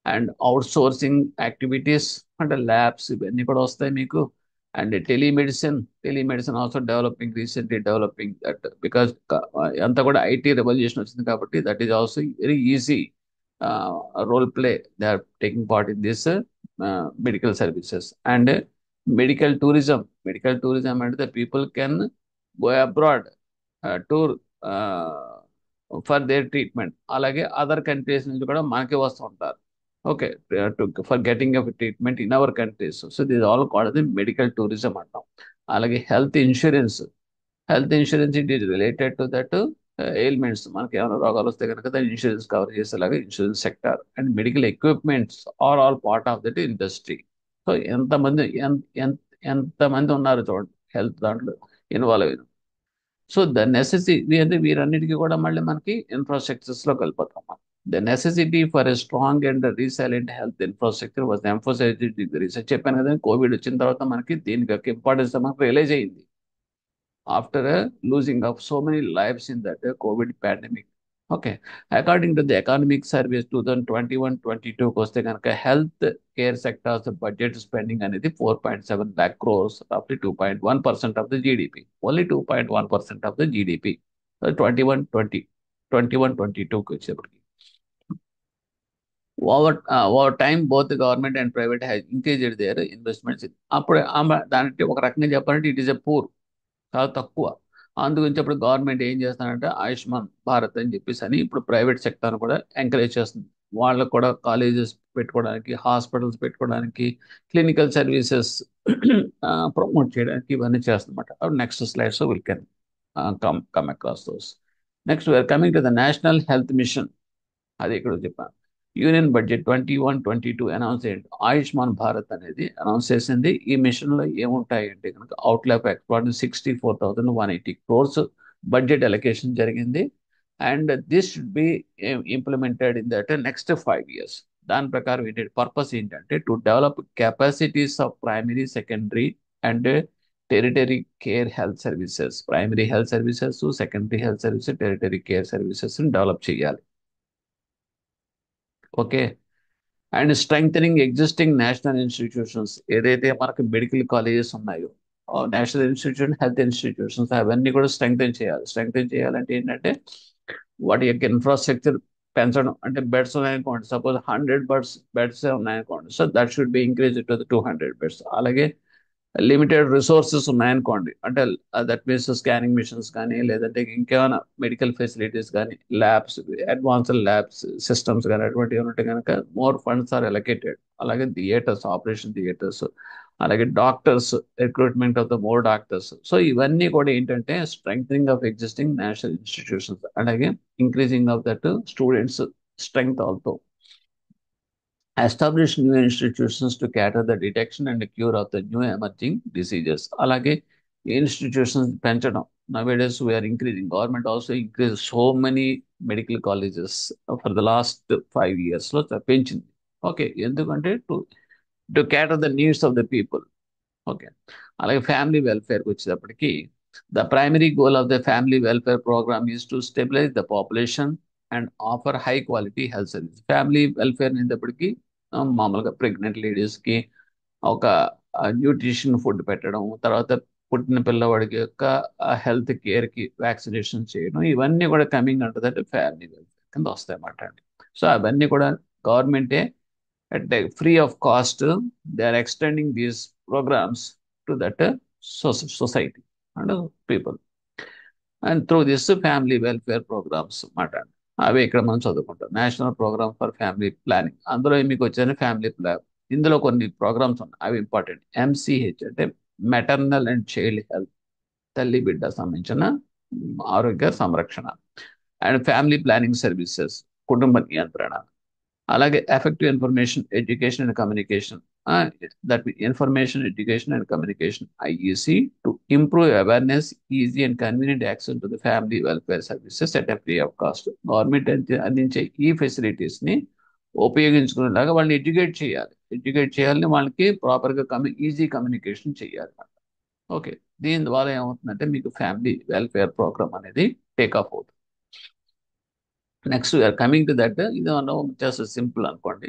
S1: and out sourcing activities, అంటే labs, ఇవన్నీ కూడా వస్తాయి మీకు. And telemedicine also developing, recently developing that, because అంతా కూడా ఐటీ రెవల్యూషన్ వచ్చింది కాబట్టి that is also very easy role play they are taking part in this medical services. And medical tourism అంటే the people can go abroad tour for their treatment. అలాగే other countries నుంచి కూడా మనకి వస్తూ ఉంటారు. Okay, for getting a treatment in our countries. So this all called the medical tourism అంటాం. అలాగే health insurance it is related to that ailments. మనకి ఏమైనా రోగాలు వస్తే కనుక దాని ఇన్సూరెన్స్ కవర్ చేసేలాగా insurance sector. And medical equipments are all part of that industry. So ఎంతమంది ఉన్నారు చూడండి హెల్త్ దాంట్లో ఇన్వాల్వ్ అయిన. సో ద నెసెసిటీ అంటే వీరన్నిటికీ కూడా మళ్ళీ మనకి ఇన్ఫ్రాస్ట్రక్చర్స్లో కలిపోతాం మనం. The necessity for a strong and resilient health infrastructure was emphasized in the research. చెప్పాను కదా, కోవిడ్ వచ్చిన తర్వాత మనకి దీనికి యొక్క ఇంపార్టెన్స్ మనకు రియలైజ్ అయింది after a losing of so many lives in that COVID pandemic. Okay. According to the Economic Service 2021-22 వస్తే కనుక health care sectors budget spending అనేది 4.7 lakh crores, roughly 2.1% of the GDP. Only 2.1% of the GDP 21-22కి వచ్చేప్పటికి. Over time both government and private has increased their investments. అప్పుడు దానికి ఒక రకంగా చెప్పాలంటే ఇట్ ఈస్ ఎ పూర్, చాలా తక్కువ. అందుగురించి ఇప్పుడు గవర్నమెంట్ ఏం చేస్తానంటే ఆయుష్మాన్ భారత్ అని చెప్పేసి అని ఇప్పుడు ప్రైవేట్ సెక్టర్ కూడా ఎంకరేజ్ చేస్తుంది. వాళ్ళకు కూడా కాలేజెస్ పెట్టుకోవడానికి, హాస్పిటల్స్ పెట్టుకోవడానికి, క్లినికల్ సర్వీసెస్ ప్రమోట్ చేయడానికి ఇవన్నీ చేస్తుందన్నమాట. Next slides will can come across those. Next we are coming to the national health mission. అది ఇక్కడ చెప్పాను. యూనియన్ బడ్జెట్ 21-22 అనౌన్స్ చేయండి. ఆయుష్మాన్ భారత్ అనేది అనౌన్స్ చేసింది. ఈ మిషన్లో ఏముంటాయి అంటే కనుక outlay of expand 64,180 crores budget allocation జరిగింది. And this should be implemented in that next 5 years. దాని ప్రకారం ఏంటి పర్పస్ ఏంటంటే to develop capacities of primary, secondary and tertiary care health services. Primary health services, secondary health services, tertiary care services develop చేయాలి. Okay. And strengthening existing national institutions. ఏదైతే మనకు medical colleges ఉన్నాయో national institution, health institutions అవన్నీ కూడా strengthen చేయాలంటే ఏంటంటే వాటి యొక్క ఇన్ఫ్రాస్ట్రక్చర్ పెంచడం. అంటే బెడ్స్ ఉన్నాయనుకోండి, సపోజ్ 100 బెడ్స్ ఉన్నాయనుకోండి, so that should be increase to 200 beds. అలాగే లిమిటెడ్ రిసోర్సెస్ ఉన్నాయనుకోండి, అంటే దట్ మీన్స్ స్కానింగ్ మిషన్స్ కానీ, లేదంటే ఇంకేమైనా మెడికల్ ఫెసిలిటీస్ కానీ, ల్యాబ్స్, అడ్వాన్స్డ్ ల్యాబ్స్ సిస్టమ్స్ కానీ అటువంటివి ఉంటే కనుక మోర్ ఫండ్స్ ఆర్ అలొకేటెడ్. అలాగే థియేటర్స్, ఆపరేషన్ థియేటర్స్, అలాగే doctors, recruitment of the more doctors. So ఇవన్నీ కూడా ఏంటంటే strengthening of existing national institutions, అలాగే increasing of that students strength also. Establish new institutions to cater the detection and cure of the new emerging diseases. అలాగే institutions పెంచడం. Nowadays we are increasing. Government also increased so many medical colleges for the last 5 years లో పెంచింది. Okay, ఎందుకంటే to cater the needs of the people. Okay. అలాగే family వెల్ఫేర్కి వచ్చేటప్పటికి the primary goal of the family welfare programme is to stabilise the population and offer high quality health service. Family welfare అనేటప్పటికి మామూలుగా pregnant లేడీస్కి ఒక nutrition food పెట్టడం, తర్వాత పుట్టిన పిల్లవాడికి యొక్క హెల్త్ కేర్కి వ్యాక్సినేషన్ చేయడం, ఇవన్నీ కూడా కమింగ్ అంటర్ దట్ ఫ్యామిలీ వెల్ఫేర్ కింద వస్తాయన్నమాట అండి. సో అవన్నీ కూడా గవర్నమెంటే at free of cost, they are extending these programs to that society and people. And through this family welfare programs మాట అవి ఇక్కడ మనం చదువుకుంటాం. National programme for family planning, అందులో మీకు వచ్చే ఫ్యామిలీ ప్లాన్. ఇందులో కొన్ని ప్రోగ్రామ్స్ ఉన్నాయి, అవి ఇంపార్టెంట్. MCH అంటే మెటర్నల్ అండ్ చైల్డ్ హెల్త్, తల్లి బిడ్డ సంబంధించిన ఆరోగ్య సంరక్షణ. అండ్ ఫ్యామిలీ ప్లానింగ్ సర్వీసెస్, కుటుంబ నియంత్రణ. అలాగే effective information education and communication, that information education and communication IEC to improve awareness, easy and convenient access to the family welfare services at a free of cost. Government అందించే ఈ ఫెసిలిటీస్ని ఉపయోగించుకునేలాగా వాళ్ళని educate చేయాలని, వాళ్ళకి ప్రాపర్గా easy communication చేయాలి. Okay, దీని ద్వారా ఏమవుతుందంటే మీకు ఫ్యామిలీ వెల్ఫేర్ ప్రోగ్రామ్ అనేది టేక్ ఆఫ్ అవుతుంది. Next we are coming to that, ఇది మనం జస్ట్ సింపుల్ అనుకోండి.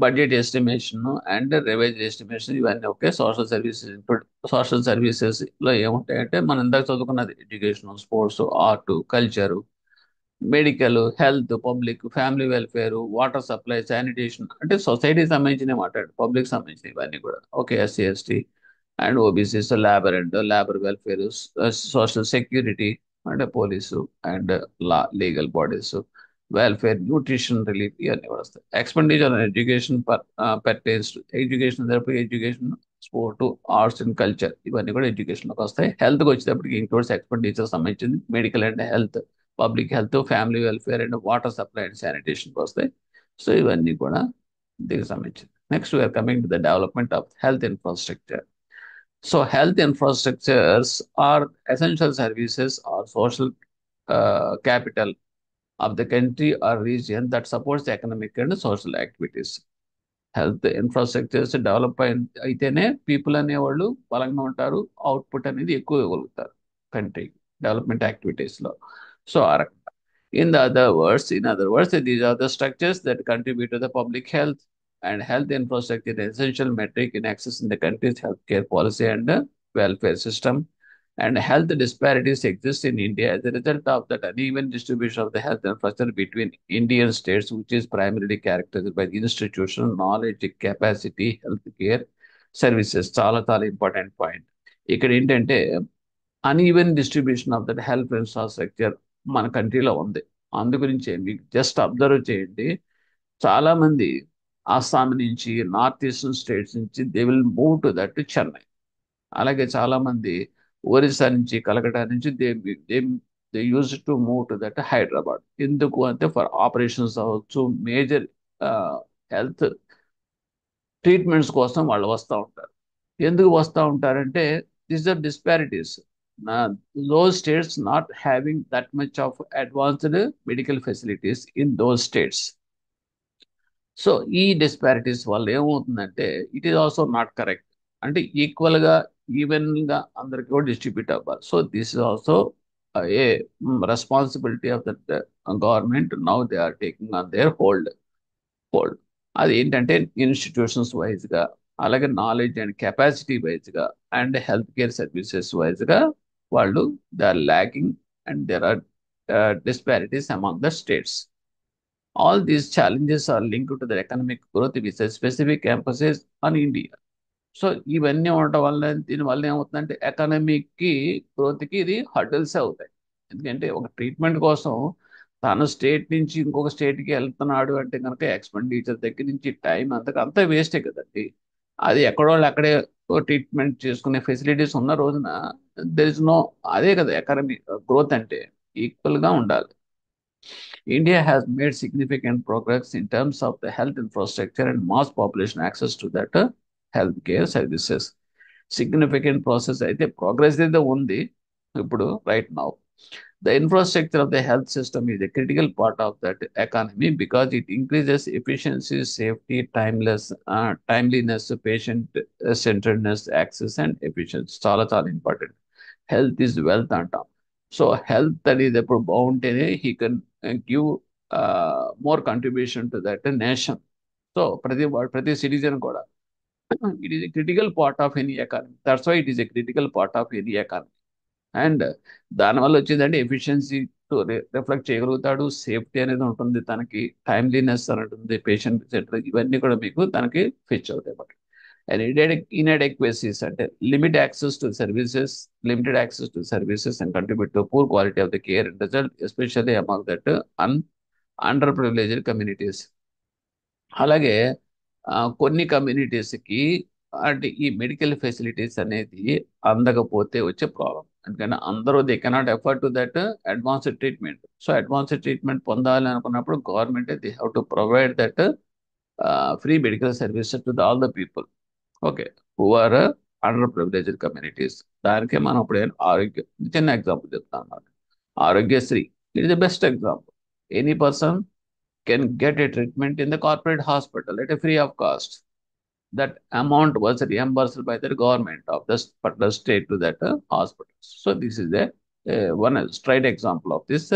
S1: Budget estimation and revenue estimation ఇవన్నీ ఓకే. సోషల్ సర్వీసెస్ లో ఏముంటాయంటే మనం ఇందాక చదువుకున్నది education, sports, art, culture, medical, health, public, family welfare, water supply, sanitation అంటే సొసైటీకి సంబంధించినవి మాట్లాడు, పబ్లిక్ సంబంధించినవి ఇవన్నీ కూడా okay. SC ST and OBCs, labour welfare, social security అంటే police and legal bodies, welfare, nutrition, relief ఇవన్నీ కూడా వస్తాయి. ఎక్స్పెండిచర్ ఎడ్యుకేషన్ పర్టైన్స్ ఎడ్యుకేషన్ తరపు education, sport, arts and culture ఇవన్నీ కూడా ఎడ్యుకేషన్లోకి వస్తాయి. హెల్త్కి వచ్చేటప్పటికి ఇంక్లూడ్స్ ఎక్స్పెండిచర్ సంబంధించింది medical and health, public health, family welfare and water supply and శానిటేషన్కి వస్తాయి. సో ఇవన్నీ కూడా దీనికి సంబంధించింది. Next we are coming to the development of health infrastructure. So health infrastructures are essential services or social capital of the country or region that supports economic and social activities. Health infrastructures develop అయితేనే people అనేవాళ్ళు బలంగా ఉంటారు, output అనేది ఎక్కువ ఇవ్వగలుగుతారు country development యాక్టివిటీస్లో. So in other words, these are the structures that contribute to the public health, and health infrastructure is an essential metric in accessing the country's healthcare policy and welfare system. And health disparities exist in India as a result of that uneven distribution of the health infrastructure between Indian states, which is primarily characterized by the institutional knowledge, capacity, healthcare services. చాలా చాలా important point ఇక్కడ ఏంటంటే uneven distribution of that health infrastructure మన కంట్రీలో ఉంది. అందు గురించి మీకు జస్ట్ అబ్జర్వ్ చేయండి. చాలా మంది ఆసాం నుంచి, నార్త్ ఈస్టర్న్ స్టేట్స్ నుంచి they will move to that Chennai. అలాగే చాలా మంది ఒరిస్సా నుంచి, కలకటా నుంచి they they use to move to that Hyderabad. ఎందుకు అంటే ఫర్ ఆపరేషన్స్ అవ్వచ్చు, మేజర్ హెల్త్ ట్రీట్మెంట్స్ కోసం వాళ్ళు వస్తూ ఉంటారు. ఎందుకు వస్తూ ఉంటారంటే this are disparities. Those states not having that much of advanced medical facilities in those states. So ఈ డిస్పారిటీస్ వల్ల ఏమవుతుందంటే it is also not correct. అంటే ఈక్వల్గా ఈవెన్గా అందరికి కూడా డిస్ట్రిబ్యూట్ అవ్వాలి. So this is also a responsibility of that government. Now they are taking on their hold. అది ఏంటంటే ఇన్స్టిట్యూషన్స్ వైజ్గా, అలాగే నాలెడ్జ్ అండ్ కెపాసిటీ వైజ్గా అండ్ హెల్త్ కేర్ సర్వీసెస్ వైజ్గా వాళ్ళు they are lacking and there are disparities among the states. All these challenges are linked to the economic growth with a specific emphasis on India. So ఇవన్నీ ఉండటం వల్ల దీనివల్ల ఏమవుతుందంటే ఎకనామిక్కి, గ్రోత్కి ఇది హర్డల్స్ అవుతాయి. ఎందుకంటే ఒక ట్రీట్మెంట్ కోసం తన స్టేట్ నుంచి ఇంకొక స్టేట్కి వెళ్తున్నాడు అంటే కనుక ఎక్స్పెండిచర్ దగ్గర నుంచి టైం అంతా వేస్టే కదండి. అది ఎక్కడోళ్ళు అక్కడే ట్రీట్మెంట్ చేసుకునే ఫెసిలిటీస్ ఉన్న రోజున దెర్ ఇస్ నో, అదే కదా ఎకనామిక్ గ్రోత్ అంటే ఈక్వల్గా ఉండాలి. India has made significant progress in terms of the health infrastructure and mass population access to that healthcare services. Significant process అయితే ప్రోగ్రెస్ అయితే ఉంది ఇప్పుడు right now. The infrastructure of the health system is a critical part of that economy because it increases efficiency, safety, timeliness, patient centeredness, access and efficiency. చాలా చాలా important. Health is wealth అంటాం. So health అనేది ఎప్పుడు బాగుంటేనే he can give more contribution to that nation. So ప్రతి citizen కూడా it is a critical part of any economy. That's why it is a critical part of any economy. And దానివల్ల వచ్చేదంటే efficiency reflect చేయగలుగుతాడు, safety అనేది ఉంటుంది, తనకి టైమ్లీనెస్ అని ఉంటుంది, పేషెంట్ సెంటర్ ఇవన్నీ కూడా మీకు తనకి ఫిచ్ అవుతాయి. బట్ అండ్ inadequacies అంటే limited access to services and contribute to poor quality of the care and result especially among that underprivileged communities. అలాగే కొన్ని కమ్యూనిటీస్కి అంటే ఈ మెడికల్ ఫెసిలిటీస్ అనేది అందకపోతే వచ్చే ప్రాబ్లం. ఎందుకంటే అందరూ they cannot afford to that advanced treatment. So advanced treatment పొందాలి అనుకున్నప్పుడు government they have to provide that free medical services to all the people okay who are underprivileged communities. దానికే మనం ఇప్పుడు ఆరోగ్య చిన్న ఎగ్జాంపుల్ చెప్తాను అన్నమాట. Aarogyasri it is the best example. Any person can get a treatment in the corporate hospital at a free of cost. That amount was reimbursed by the government of the particular state to that hospital. So this is the one straight example of this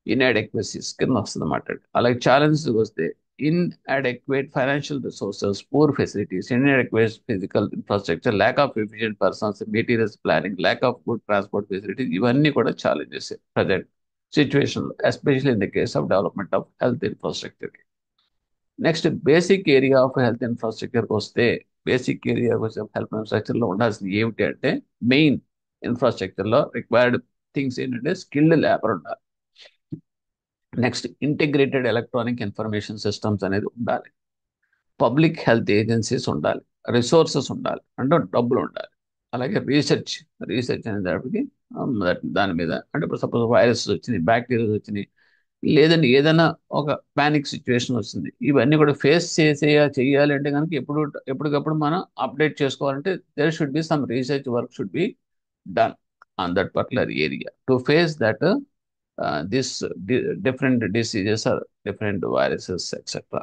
S1: inadequacies కింద వస్తుంది అన్నమాట. అలాగే challenges వస్తే inadequate financial resources, poor facilities, inadequate physical infrastructure, lack of efficient persons, materials planning, lack of good transport facilities, ఇవన్నీ కూడా challenges present situation, especially in the case of development of health infrastructure. Next basic area of health ఇన్ఫ్రాస్ట్రక్చర్కి వస్తే basic area కోసం health ఇన్ఫ్రాస్ట్రక్చర్లో ఉండాల్సింది ఏమిటి అంటే main ఇన్ఫ్రాస్ట్రక్చర్లో రిక్వైర్డ్ థింగ్స్ ఏంటంటే స్కిల్డ్ లేబర్ ఉండాలి. Next integrated electronic information systems అనేది ఉండాలి. పబ్లిక్ హెల్త్ ఏజెన్సీస్ ఉండాలి. రిసోర్సెస్ ఉండాలి అంటే డబ్బులు ఉండాలి. అలాగే రీసెర్చ్ అనే దాని మీద అంటే ఇప్పుడు సపోజ్ వైరస్ వచ్చినాయి, బ్యాక్టీరియాస్ వచ్చినాయి, లేదంటే ఏదైనా ఒక పానిక్ సిచ్యువేషన్ వస్తుంది, ఇవన్నీ కూడా ఫేస్ చేయాలి అంటే కనుక ఎప్పటికప్పుడు మనం అప్డేట్ చేసుకోవాలంటే there should be some research work should be done on that particular area to face that this different diseases or different viruses etcetera.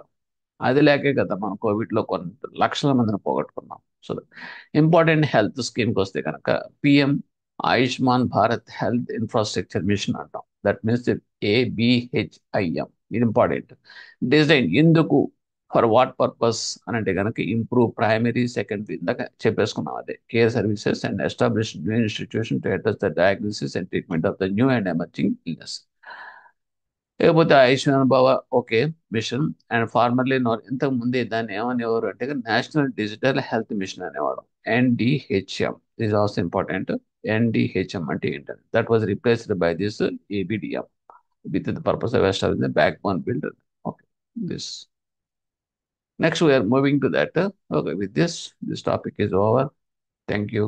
S1: అది లేకే కదా మనం కోవిడ్లో కొన్ని లక్షల మందిని పోగొట్టుకున్నాం. సో ఇంపార్టెంట్ హెల్త్ స్కీమ్కి వస్తే కనుక PM Ayushman Bharat health infrastructure mission అంటాం. That means ABHIM. ఇది ఇంపార్టెంట్. డిజైన్ ఎందుకు, ఫర్ వాట్ పర్పస్ అని అంటే కనుక ఇంప్రూవ్ ప్రైమరీ సెకండరీ ఇందాక చెప్పేసుకున్నాం, అదే care services and establish new institution to address the diagnosis and treatment of the new and emerging illness. లేకపోతే ఆయుష్మాన్ భవ ఓకే మిషన్ అండ్ ఫార్మర్లీ ఇంతకు ముందే దాన్ని ఏమనేవారు అంటే నేషనల్ డిజిటల్ హెల్త్ మిషన్ అనేవాడు, NDHM. This also important. NDHM అంటే ఏంటంటే that was replaced by this ABDM with the purpose of establishing the backbone builder. Okay, this. Next, we are moving to that. Okay, with this topic is over. Thank you.